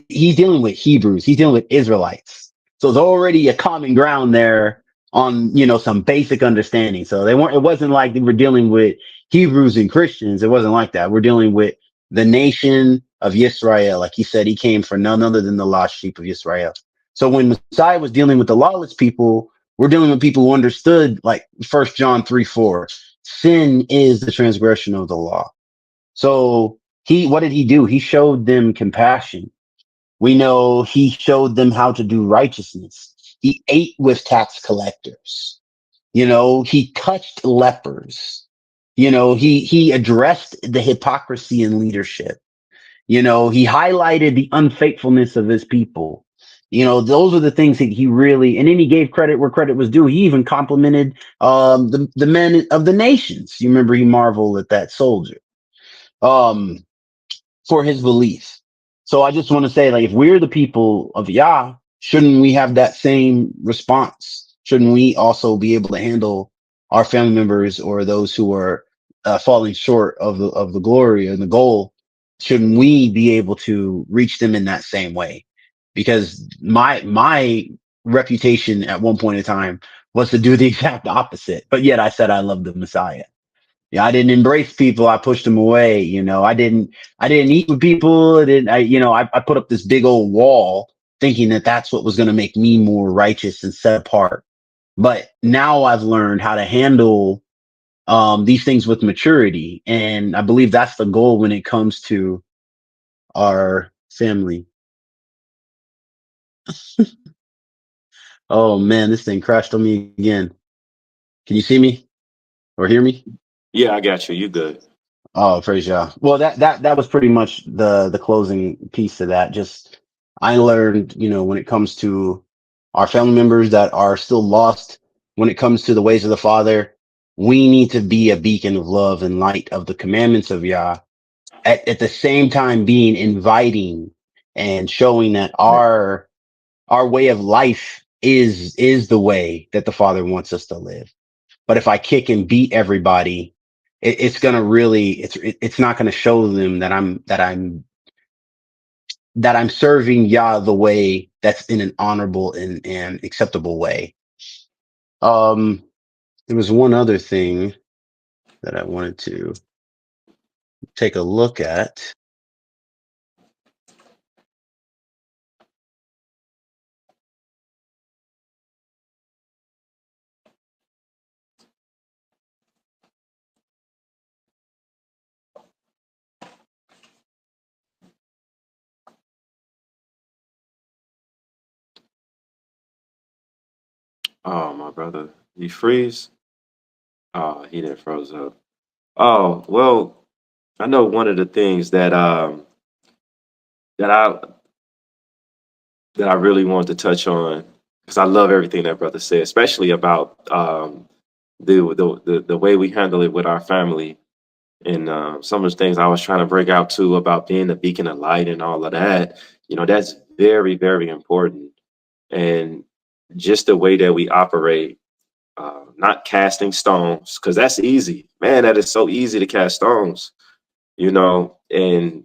He's dealing with Hebrews. He's dealing with Israelites. So there's already a common ground there on, some basic understanding. So it wasn't like they were dealing with Hebrews and Christians. It wasn't like that. We're dealing with the nation of Israel. Like he said, he came for none other than the lost sheep of Israel. So when Messiah was dealing with the lawless people, we're dealing with people who understood, like 1 John 3:4, sin is the transgression of the law. So what did he do? He showed them compassion. We know he showed them how to do righteousness. He ate with tax collectors. He touched lepers. He addressed the hypocrisy in leadership. He highlighted the unfaithfulness of his people. Those are the things that he really, and then he gave credit where credit was due. He even complimented the men of the nations. You remember he marveled at that soldier. Um, for his belief. So I just want to say, like, if we're the people of Yah, shouldn't we have that same response? Shouldn't we also be able to handle our family members or those who are falling short of the glory and the goal? Shouldn't we be able to reach them in that same way? Because my reputation at one point in time was to do the exact opposite, but yet I said I love the Messiah. Yeah, I didn't embrace people. I pushed them away. I didn't eat with people. I didn't, I put up this big old wall thinking that that's what was going to make me more righteous and set apart. But now I've learned how to handle, these things with maturity. And I believe that's the goal when it comes to our family. Oh man, this thing crashed on me again. Can you see me or hear me? Yeah, I got you. You good. Oh, praise Yah. Well, that was pretty much the closing piece to that. Just I learned, when it comes to our family members that are still lost, when it comes to the ways of the Father, we need to be a beacon of love and light of the commandments of Yah. At the same time, being inviting and showing that our way of life is the way that the Father wants us to live. But if I kick and beat everybody, it's gonna really it's not gonna show them that I'm that I'm serving Yah the way that's in an honorable and acceptable way. Um, there was one other thing that I wanted to take a look at. Oh, my brother, you freeze? Oh, he didn't froze up. Oh, well, I know one of the things that I that I really wanted to touch on, because I love everything that brother said, especially about the way we handle it with our family, and some of the things I was trying to bring out too about being a beacon of light and all of that. You know, that's very, very important. And just the way that we operate, not casting stones, because that's easy. Man, that is so easy to cast stones, you know, and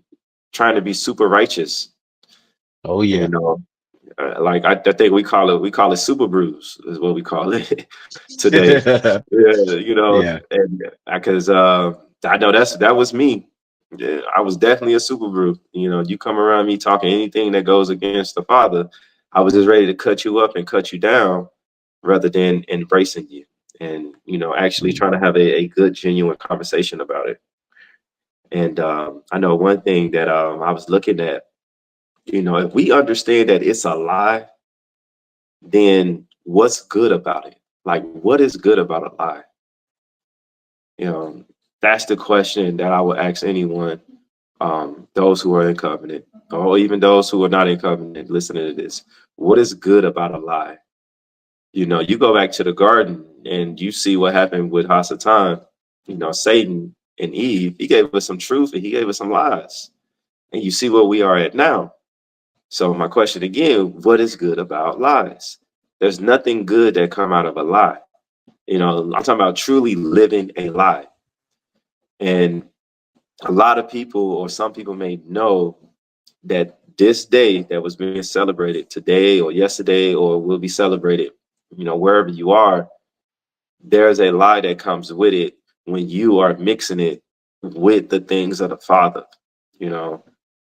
trying to be super righteous, Oh you yeah. know. Like I think we call it super brews is what we call it today. Yeah, you know, Yeah. and because I know that was me. Yeah, I was definitely a super brew. You know, you come around me talking anything that goes against the Father, I was just ready to cut you up and cut you down rather than embracing you and actually trying to have a good genuine conversation about it. And I know one thing that I was looking at, if we understand that it's a lie, then what's good about it? Like, what is good about a lie? You know, that's the question that I would ask anyone, those who are in covenant, or even those who are not in covenant, listening to this. What is good about a lie? You know, you go back to the garden and you see what happened with Hasatan, Satan and Eve. He gave us some truth and he gave us some lies. And you see where we are at now. So my question again, what is good about lies? There's nothing good that come out of a lie. I'm talking about truly living a lie. And a lot of people, or some people may know that this day that was being celebrated today or yesterday or will be celebrated, wherever you are, there's a lie that comes with it when you are mixing it with the things of the Father. You know,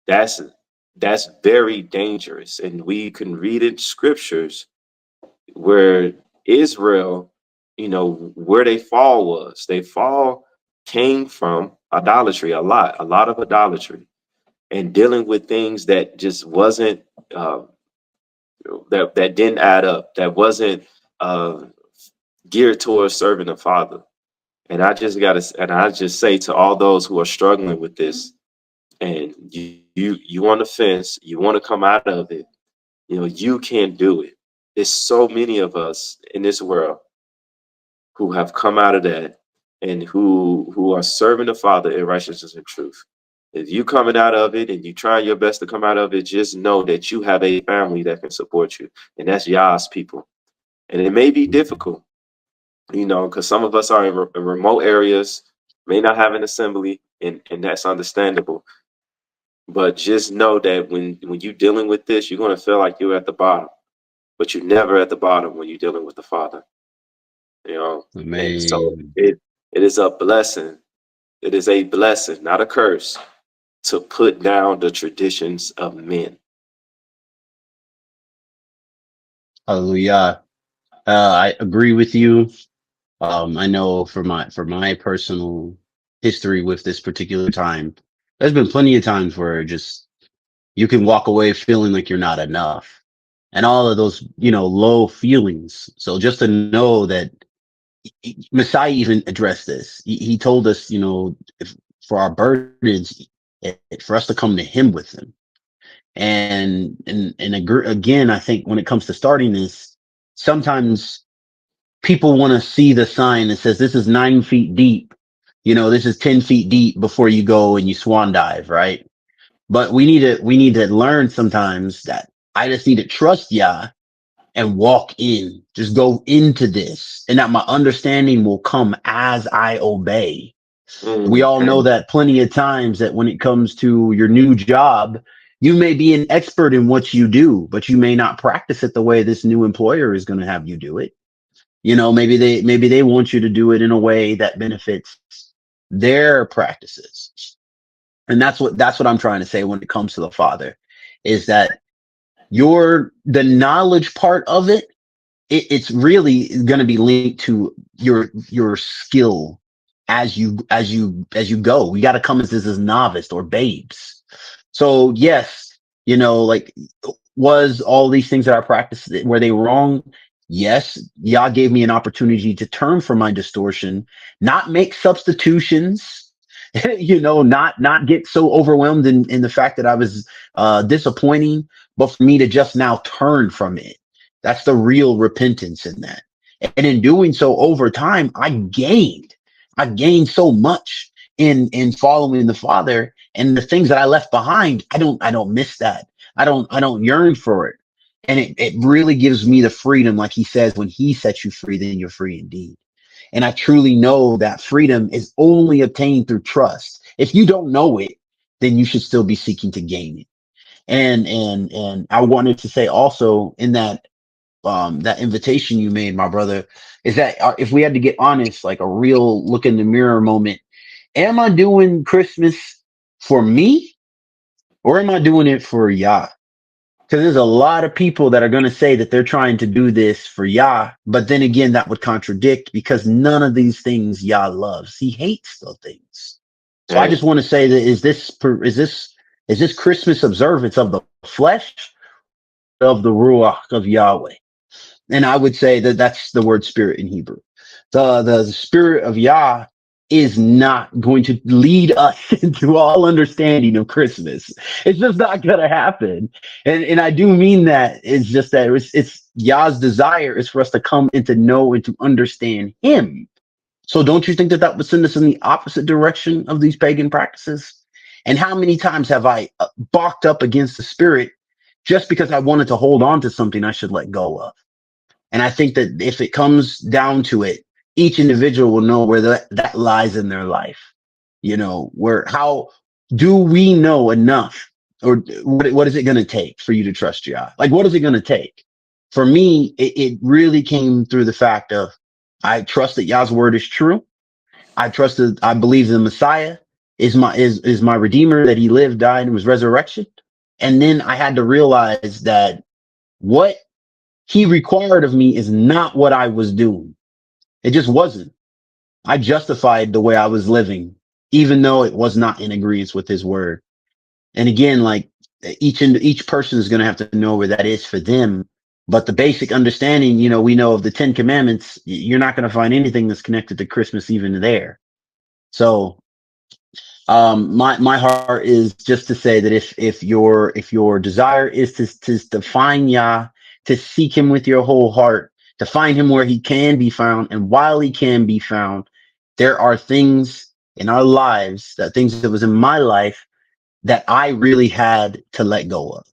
that's that's very dangerous. And we can read in scriptures where Israel, where they fall was. They fall came from idolatry, a lot of idolatry, and dealing with things that just wasn't uh, that didn't add up, that wasn't uh, geared towards serving the Father. And I just say to all those who are struggling with this, and you on the fence, you want to come out of it, you can't do it. There's so many of us in this world who have come out of that and who are serving the Father in righteousness and truth. If you coming out of it and you trying your best to come out of it, just know that you have a family that can support you, and that's Yah's people. And it may be difficult, because some of us are in remote areas, may not have an assembly, and that's understandable. But just know that when you're dealing with this, you're going to feel like you're at the bottom, but you're never at the bottom when you're dealing with the Father. And so Man. it is a blessing. It is a blessing, not a curse, to put down the traditions of men. Hallelujah. I agree with you. I know for my personal history with this particular time, there's been plenty of times where just you can walk away feeling like you're not enough and all of those, low feelings. So just to know that Messiah even addressed this. He told us, for our burdens, for us to come to him with them. And again, I think when it comes to starting this, sometimes people want to see the sign that says this is 9 feet deep. This is 10 feet deep before you go and you swan dive, right? But we need to learn sometimes that I just need to trust Yah and walk in, just go into this, and that my understanding will come as I obey. We all know Mm. that plenty of times that when it comes to your new job, You may be an expert in what you do, but you may not practice it the way this new employer is going to have you do it. Maybe they want you to do it in a way that benefits their practices. And that's what I'm trying to say when it comes to the Father, is that the knowledge part of it's really going to be linked to your skill as you go. We got to come as this as novice or babes. So yes, like, was all these things that I practiced, were they wrong? Yes, Yah gave me an opportunity to turn from my distortion, not make substitutions, not get so overwhelmed in the fact that I was disappointing, but for me to just now turn from it. That's the real repentance in that. And in doing so over time, I gained so much in following the Father, and the things that I left behind. I don't miss that. I don't yearn for it. And it really gives me the freedom, like he says, when he sets you free, then you're free indeed. And I truly know that freedom is only obtained through trust. If you don't know it, then you should still be seeking to gain it. And I wanted to say also in that invitation you made, my brother, is that if we had to get honest, like a real look in the mirror moment, am I doing Christmas for me, or am I doing it for Yah? Because there's a lot of people that are going to say that they're trying to do this for Yah, but then again, that would contradict, because none of these things Yah loves. He hates those things. So I Hey, just want to say that is this Christmas observance of the flesh, of the Ruach of Yahweh? And I would say that that's the word spirit in Hebrew. The spirit of Yah is not going to lead us into all understanding of Christmas. It's just not going to happen. And I do mean that. It's just that it's Yah's desire is for us to come and to know and to understand him. So don't you think that that would send us in the opposite direction of these pagan practices? And how many times have I balked up against the spirit just because I wanted to hold on to something I should let go of? And I think that if it comes down to it, each individual will know where that lies in their life. Where, how do we know enough, or what is it going to take for you to trust Yah? Like, what is it going to take? For me, it really came through the fact of, I trust that Yah's word is true. I believe the Messiah is my redeemer, that he lived, died, and was resurrection. And then I had to realize that what he required of me is not what I was doing. It just wasn't. I justified the way I was living, even though it was not in agreement with his word. And again, like, each person is going to have to know where that is for them. But the basic understanding, we know of the 10 Commandments, you're not going to find anything that's connected to Christmas even there. So my heart is just to say that if your desire is to find Yah, to seek him with your whole heart, to find him where he can be found, and while he can be found, there are things in our lives, things that was in my life, that I really had to let go of.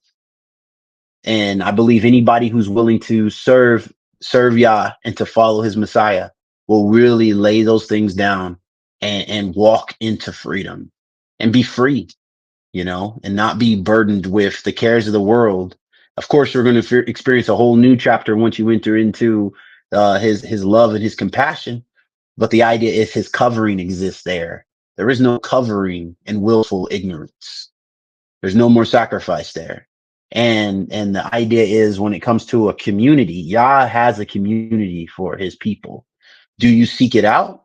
And I believe anybody who's willing to serve Yah and to follow his Messiah will really lay those things down, and walk into freedom and be free, and not be burdened with the cares of the world. Of course, you're going to experience a whole new chapter once you enter into his love and his compassion. But the idea is his covering exists there. There is no covering in willful ignorance. There's no more sacrifice there. And the idea is, when it comes to a community, Yah has a community for his people. Do you seek it out?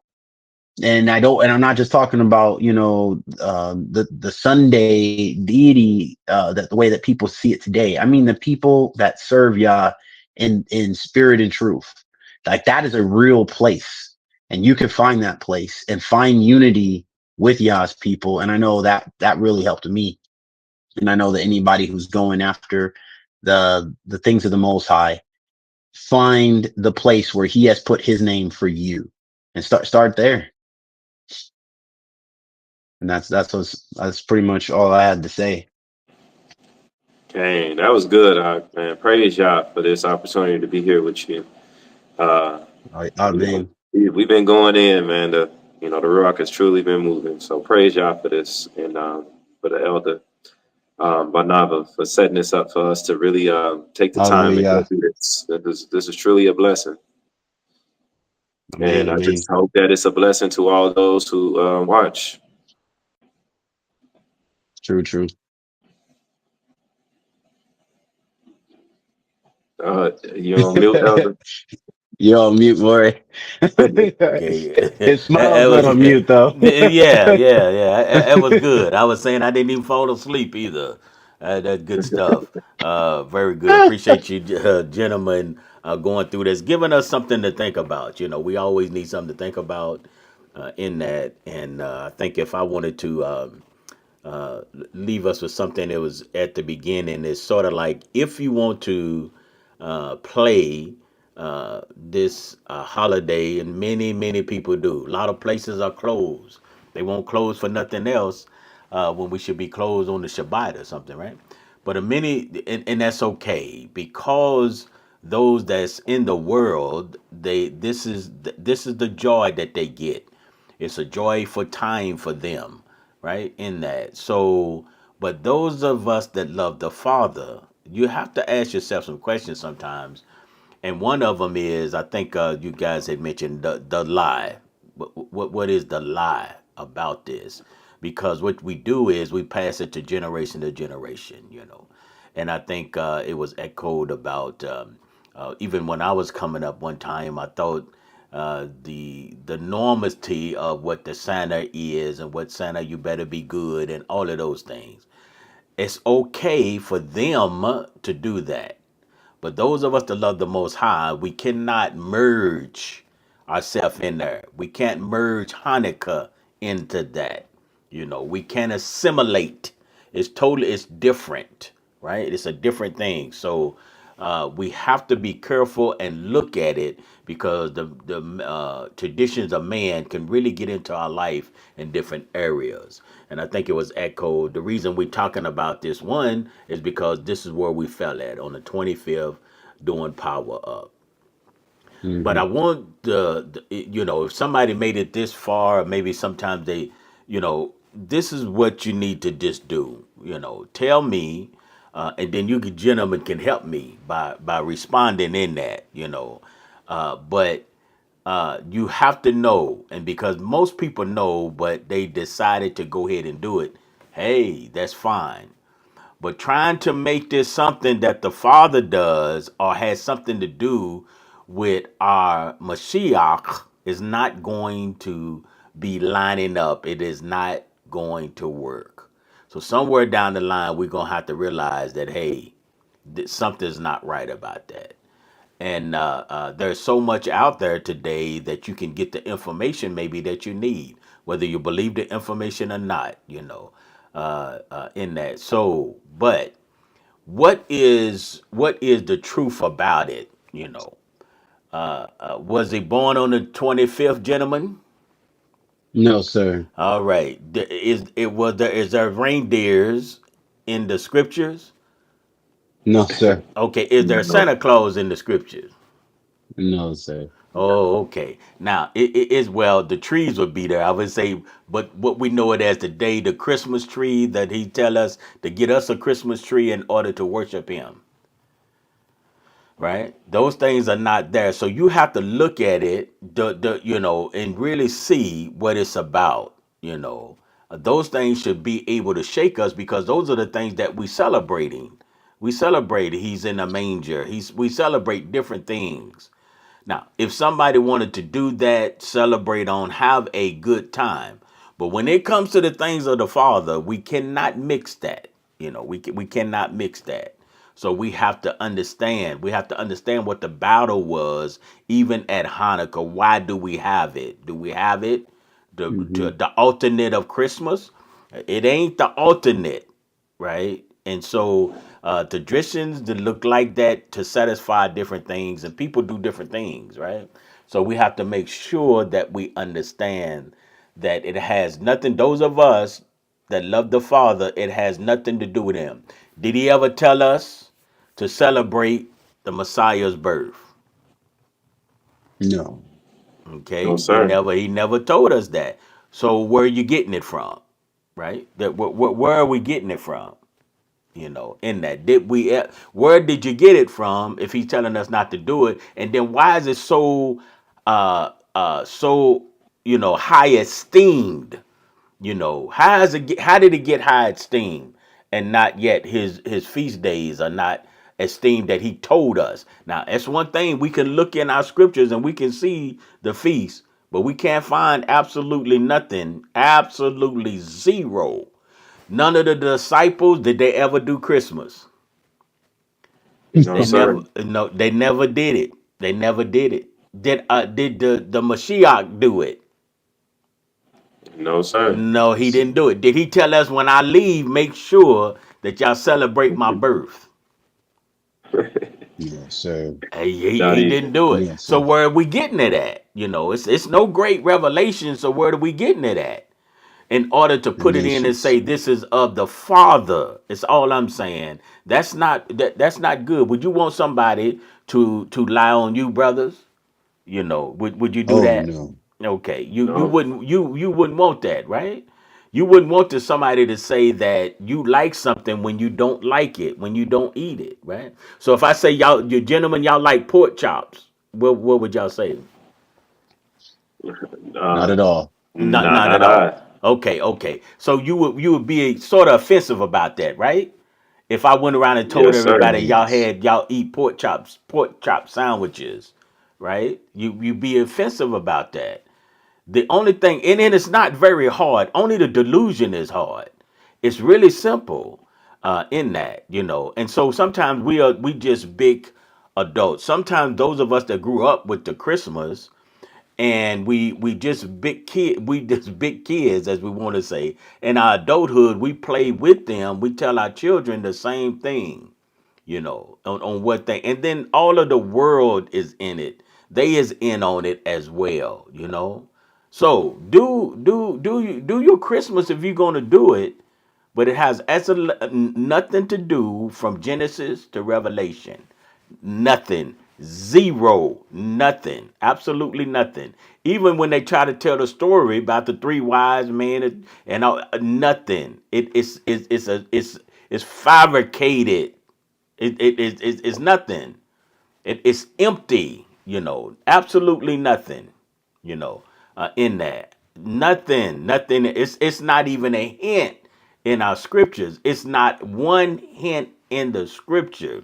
And I'm not just talking about, the Sunday deity, that the way that people see it today. I mean, the people that serve Yah in spirit and truth. Like, that is a real place. And you can find that place and find unity with Yah's people. And I know that really helped me. And I know that anybody who's going after the things of the Most High, find the place where he has put his name for you, and start there. And that's pretty much all I had to say. dang, that was good, man. Praise Yah for this opportunity to be here with you. Uh, I you know, mean, we've been going in, man. The Ruach has truly been moving. So praise Yah for this, and for the elder. Barnava, for setting this up for us to really take the time and go Hallelujah. through this. This is truly a blessing. Amen. And I Amen. just hope that it's a blessing to all those who watch. True, true. You on mute, Elder? You're on mute, boy. Okay. His That smile's not was on mute, though. yeah, yeah, yeah. That was good. I was saying I didn't even fall asleep either. That's good stuff. Very good. Appreciate you, gentlemen, going through this, giving us something to think about. You know, we always need something to think about in that. And I think if I wanted to leave us with something that was at the beginning, it's sort of like if you want to play this holiday, and many people do. A lot of places are closed. They won't close for nothing else when we should be closed on the Shabbat or something, right? But a many, and that's okay because those that's in the world, this is the joy that they get. It's a joyful time for them, right? In that. So, but those of us that love the Father, you have to ask yourself some questions sometimes. And one of them is, I think you guys had mentioned the lie. What is the lie about this? Because what we do is we pass it to generation, you know. And I think it was echoed about even when I was coming up one time. I thought the normality of what the Santa is and what Santa you better be good and all of those things. It's okay for them to do that, but those of us that love the Most High, we cannot merge ourselves in there. We can't merge Hanukkah into that. You know, we can't assimilate. It's different, right? It's a different thing. So we have to be careful and look at it because the traditions of man can really get into our life in different areas. And I think it was echoed. The reason we're talking about this one is because this is where we fell at on the 25th doing Power Up. But Hmm. I want if somebody made it this far, maybe sometimes they, this is what you need to just do. Tell me, and then gentlemen can help me by responding in that. But you have to know, and because most people know, but they decided to go ahead and do it. Hey, that's fine. But trying to make this something that the Father does or has something to do with our Mashiach is not going to be lining up. It is not going to work. So somewhere down the line, we're gonna have to realize that hey, something's not right about that. And there's so much out there today that you can get the information maybe that you need, whether you believe the information or not. In that. So, but what is the truth about it? Was he born on the 25th, gentlemen? No, sir. All right. Is there reindeers in the scriptures? No, sir. Okay. Is there No. Santa Claus in the scriptures? No, sir. Oh, okay. Now it is well. The trees would be there. I would say, but what we know it as today, the Christmas tree that he tell us to get us a Christmas tree in order to worship him. Right? Those things are not there. So you have to look at it, and really see what it's about. Those things should be able to shake us because those are the things that we celebrating. We celebrate. He's in a manger. We celebrate different things. Now, if somebody wanted to do that, celebrate on, have a good time. But when it comes to the things of the Father, we cannot mix that. We cannot mix that. So we have to understand. We have to understand what the battle was, even at Hanukkah. Why do we have it? Do we have it Hmm. the alternate of Christmas? It ain't the alternate, right? And so traditions that look like that to satisfy different things, and people do different things, right? So we have to make sure that we understand that it has nothing. Those of us that love the Father, it has nothing to do with Him. Did He ever tell us to celebrate the Messiah's birth? No. No, Okay, He sir. never. He never told us that. So where are you getting it from, right? Where are we getting it from? In that, where did you get it from if he's telling us not to do it? And then why is it so so high esteemed? How did it get high esteemed and not yet his feast days are not esteemed that he told us? Now that's one thing, we can look in our scriptures and we can see the feast, but we can't find absolutely nothing, absolutely zero. None of the disciples, did they ever do Christmas? No, They sir. never, no, they never did it. They never did it. Did the Mashiach do it? No, sir. No, he didn't do it. Did he tell us, when I leave, make sure that y'all celebrate my birth? Yes, sir. Not He even. didn't do it. Yes, So sir. where are we getting it at? It's no great revelation. So where are we getting it at? In order to The put it in and nations. say this is of the Father. It's all I'm saying. That's not good. Would you want somebody to lie on you, brothers? Would you do Oh that? no. Okay, No. you wouldn't want that, right? You wouldn't want somebody to say that you like something when you don't like it, when you don't eat it, right? So if I say, you gentlemen, y'all like pork chops, what would y'all say? Not Uh, at all. Not not at all. I. Okay. So you would be sort of offensive about that, right? If I went around and told Yes, sir. everybody Yes. y'all eat pork chop sandwiches, right? You be offensive about that. The only thing, and it's not very hard. Only the delusion is hard. It's really simple in that, And so sometimes we just big adults. Sometimes those of us that grew up with the Christmas, and we just big kids, as we want to say. In our adulthood, we play with them. We tell our children the same thing, on what they, and then all of the world is in it. They is in on it as well. So do your Christmas if you're gonna do it, but it has nothing to do from Genesis to Revelation. Nothing. Zero. Nothing. Absolutely nothing. Even when they try to tell the story about the three wise men and all, nothing. It's fabricated. It's nothing. It's empty. Absolutely nothing. In that, nothing. It's not even a hint in our scriptures. It's not one hint in the scripture.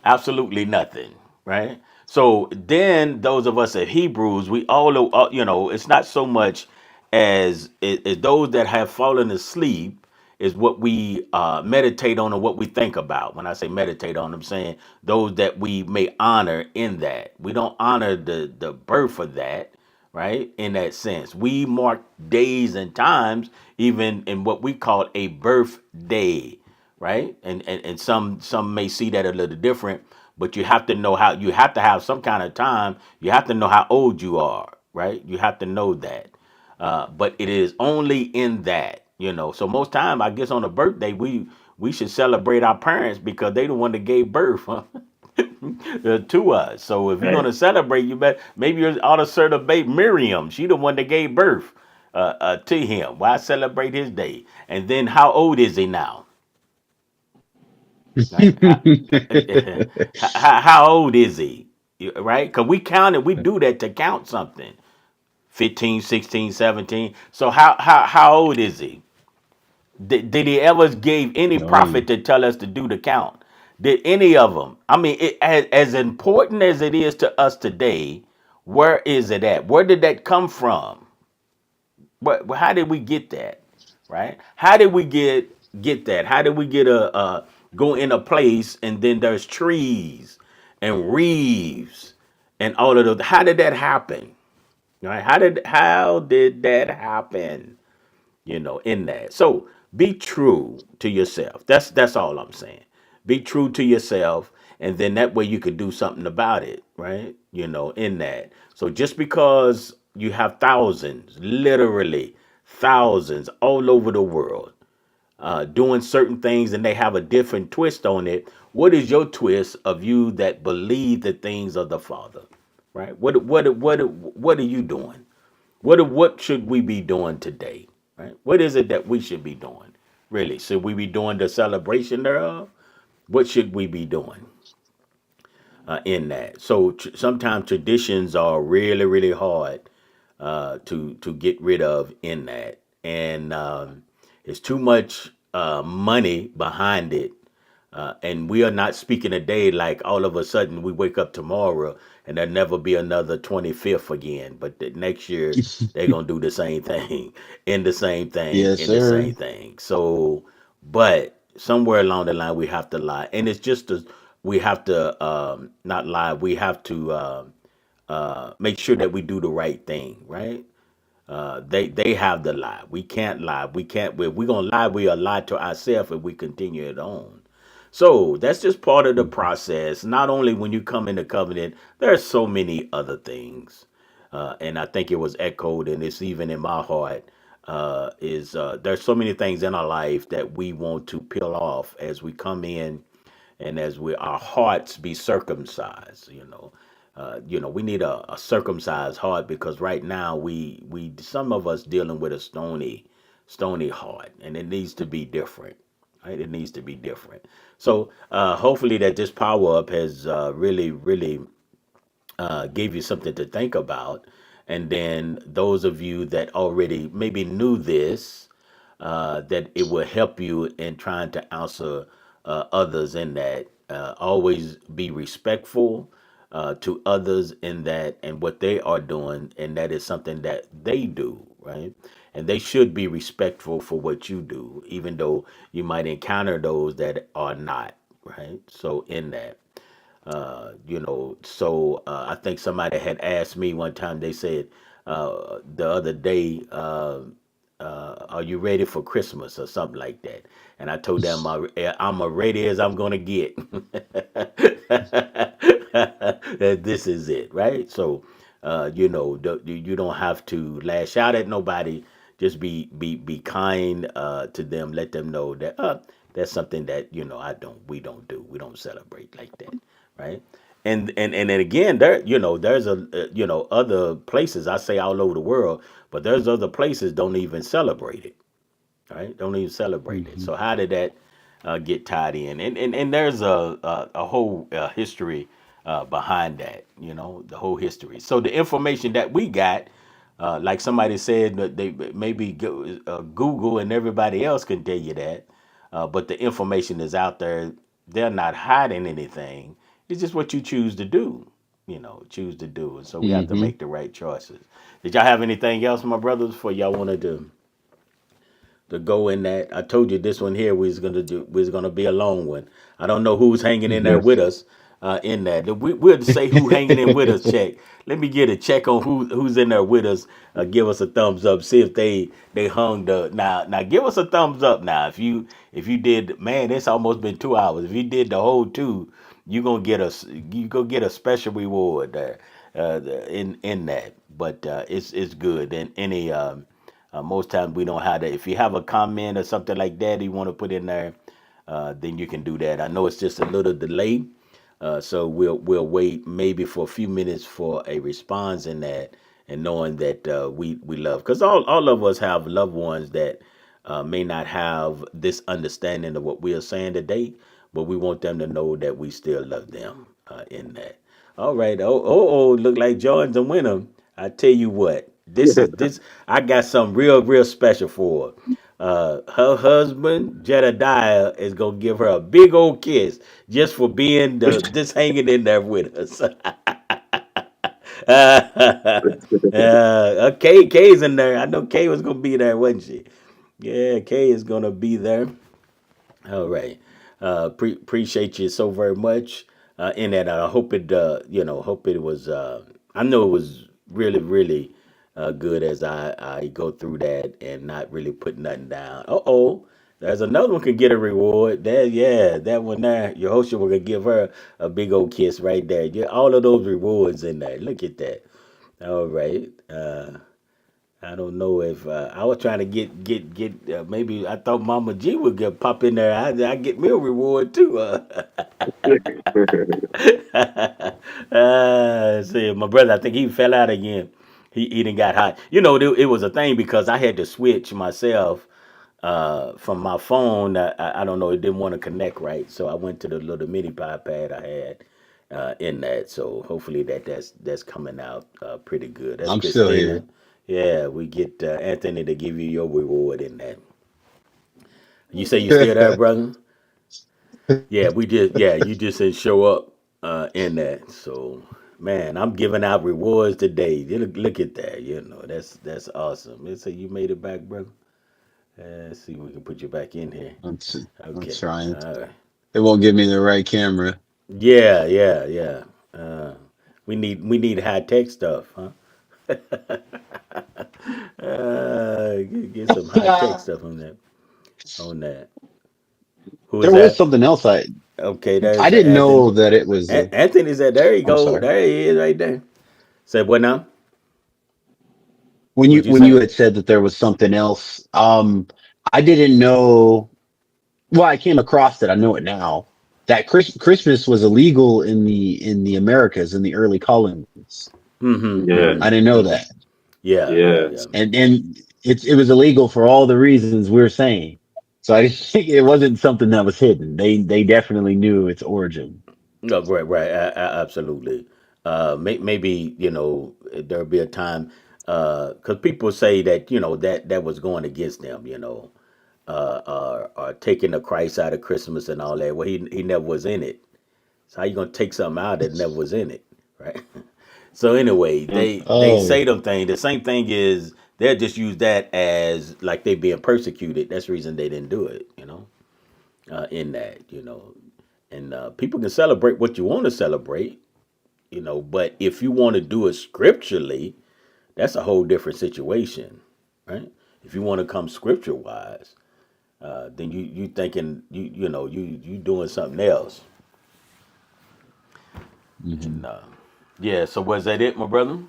Absolutely nothing, right? So then those of us at Hebrews, we all know, it's not so much as those that have fallen asleep is what we meditate on and what we think about. When I say meditate on, I'm saying those that we may honor in that. We don't honor the birth of that, right? In that sense, we mark days and times, even in what we call a birthday, right? And some may see that a little different, but you have to know how, you have to have some kind of time. You have to know how old you are, right? You have to know that. But it is only in that. So most time, I guess on a birthday, we should celebrate our parents because they the one that gave birth, huh? To us. So if you're Hey, gonna celebrate, you bet maybe you ought to celebrate Miriam. She the one that gave birth to him. Why celebrate his day? And then how old is he now? Right? How old is he? Right? Because we counted, we do that to count something. 15, 16, 17. So how old is he? Did he ever gave any prophet Young. to tell us to do the count? Did any of them? I mean, as important as it is to us today, where is it at? Where did that come from? How did we get that? Right? How did we get that? How did we get a go in a place and then there's trees and reeds and all of those? How did that happen? Right? How did that happen? In that. So be true to yourself. That's all I'm saying. Be true to yourself, and then that way you could do something about it, right? In that. So just because you have thousands, literally thousands all over the world, doing certain things and they have a different twist on it, what is your twist of you that believe the things of the Father? Right? What are you doing? What should we be doing today? Right? What is it that we should be doing? Really, should we be doing the celebration thereof? What should we be doing in that? So sometimes traditions are really, really hard to get rid of in that, and it's too much money behind it. And we are not speaking a day like all of a sudden we wake up tomorrow and there'll never be another 25th again. But the next year they're going to do the same thing, in the same thing, Yes, in the sir. same thing. So, but somewhere along the line we have to lie. And it's just, we have to not lie. We have to make sure that we do the right thing, right? They have the lie. We can't lie. We can't. If we're gonna lie, we are lie to ourselves if we continue it on. So that's just part of the process. Not only when you come into covenant, there are so many other things, and I think it was echoed, and it's even in my heart. Is There's so many things in our life that we want to peel off as we come in and as we our hearts be circumcised. We need a circumcised heart, because right now we some of us dealing with a stony heart, and it needs to be different. Right, it needs to be different. So hopefully that this power up has really gave you something to think about. And then those of you that already maybe knew this, that it will help you in trying to answer others in that. Always be respectful to others in that and what they are doing, and that is something that they do, right? And they should be respectful for what you do, even though you might encounter those that are not, right? So in that. I think somebody had asked me one time, they said the other day, are you ready for Christmas or something like that? And I told them I'm as ready as I'm going to get. That this is it, right? So, you don't have to lash out at nobody. Just be kind to them. Let them know that that's something that we don't celebrate like that, right? And then again, there's other places, I say all over the world, but there's other places don't even celebrate it, right? Don't even celebrate it. Hmm. So how did that get tied in? And there's a whole history behind that. The whole history. So the information that we got, like somebody said, that they maybe Google and everybody else can tell you that, but the information is out there. They're not hiding anything. It's just what you choose to do. Choose to do, and so we have to Hmm. make the right choices. Did y'all have anything else, my brothers, for y'all wanted to go in that? I told you this one here was gonna be a long one. I don't know who's hanging in there Yes. with us in that. We'll say who hanging in with us. Check. Let me get a check on who's in there with us. Give us a thumbs up. See if they hung the now. Give us a thumbs up now. If you did, man, it's almost been 2 hours. If you did the whole two, you go get a special reward there in that. But it's good. And any most times we don't have that. If you have a comment or something like that you want to put in there, then you can do that. I know it's just a little delay, so we'll wait maybe for a few minutes for a response in that, and knowing that we love, because all of us have loved ones that may not have this understanding of what we are saying today, but we want them to know that we still love them in that. All right. Oh, look like Jordan's a winner. I tell you what, this. I got something real special for her. Her husband Jedediah is gonna give her a big old kiss just for being just hanging in there with us. Kay's in there. I know Kay was gonna be there, wasn't she? Yeah, Kay is gonna be there. All right. Appreciate you so very much in that. I hope hope it was. I know it was really good as I go through that and not really put nothing down. Oh, there's another one could get a reward. There, yeah, that one there. Your host will give her a big old kiss right there. Yeah, all of those rewards in there. Look at that. All right. I don't know if I was trying to get maybe I thought Mama G would get pop in there. I get me a reward too. See, my brother, I think he fell out again. He didn't got hot. It was a thing because I had to switch myself from my phone. I don't know, it didn't want to connect right, so I went to the little mini iPad I had in that. So hopefully that's coming out pretty good. That's I'm still Christina. here. Yeah, we get Anthony to give you your reward in that. You say you still there, brother? Yeah, you just didn't show up in that. So man, I'm giving out rewards today. Look at that. That's awesome. Let's say you made it back, brother. Let's see if we can put you back in here. I'm, I'm Okay. trying. All right. It won't give me the right camera. Yeah. Uh, we need high tech stuff, huh? Get some high tech There stuff on that. On that. Who is was that? something else Okay, I there's didn't know Anthony. that it was. Anthony said, "There you I'm go. sorry. There he is, right there." Said what now? When What'd you when you say? had said that there was something else, I didn't know. Well, I came across it. I know it now. That Christmas was illegal in the Americas in the early colonies. Yeah. I didn't know that, Yes. and it was illegal for all the reasons we're saying. So I think it wasn't something that was hidden. They definitely knew its origin. No, right, absolutely. Maybe there'll be a time because people say that that was going against them, taking the Christ out of Christmas and all that. Well, he never was in it. So how you gonna take something out that never was in it, right? So anyway, Mm. they say Oh, them things. The same thing is they'll just use that as like they being persecuted. That's the reason they didn't do it, in that. And people can celebrate what you want to celebrate, but if you want to do it scripturally, that's a whole different situation, right? If you want to come scripture wise, then you thinking you doing something else. hmm. And yeah, so was that it, my brother?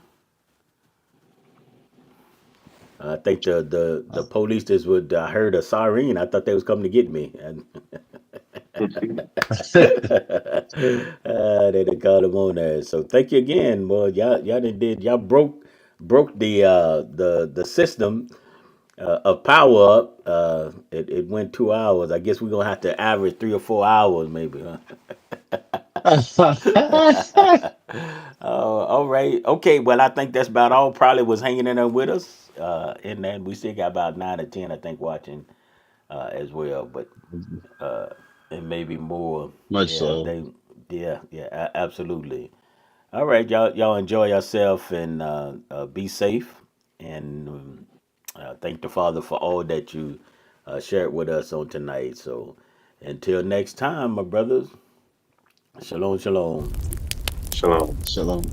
I think the police just would. I heard a siren. I thought they was coming to get me, and they done called them on there. So thank you again, boy. Y'all did y'all broke the system of power up. It went 2 hours. I guess we're gonna have to average 3 or 4 hours, maybe. Huh? All right. Okay. Well, I think that's about all. Probably was hanging in there with us. And then we still got about 9 or 10, I think, watching as well. But and maybe more. Much Yeah. so. Yeah. Absolutely. All right, y'all enjoy yourself and be safe. And thank the Father for all that you shared with us on tonight. So until next time, my brothers. Shalom, shalom. Shalom. Shalom.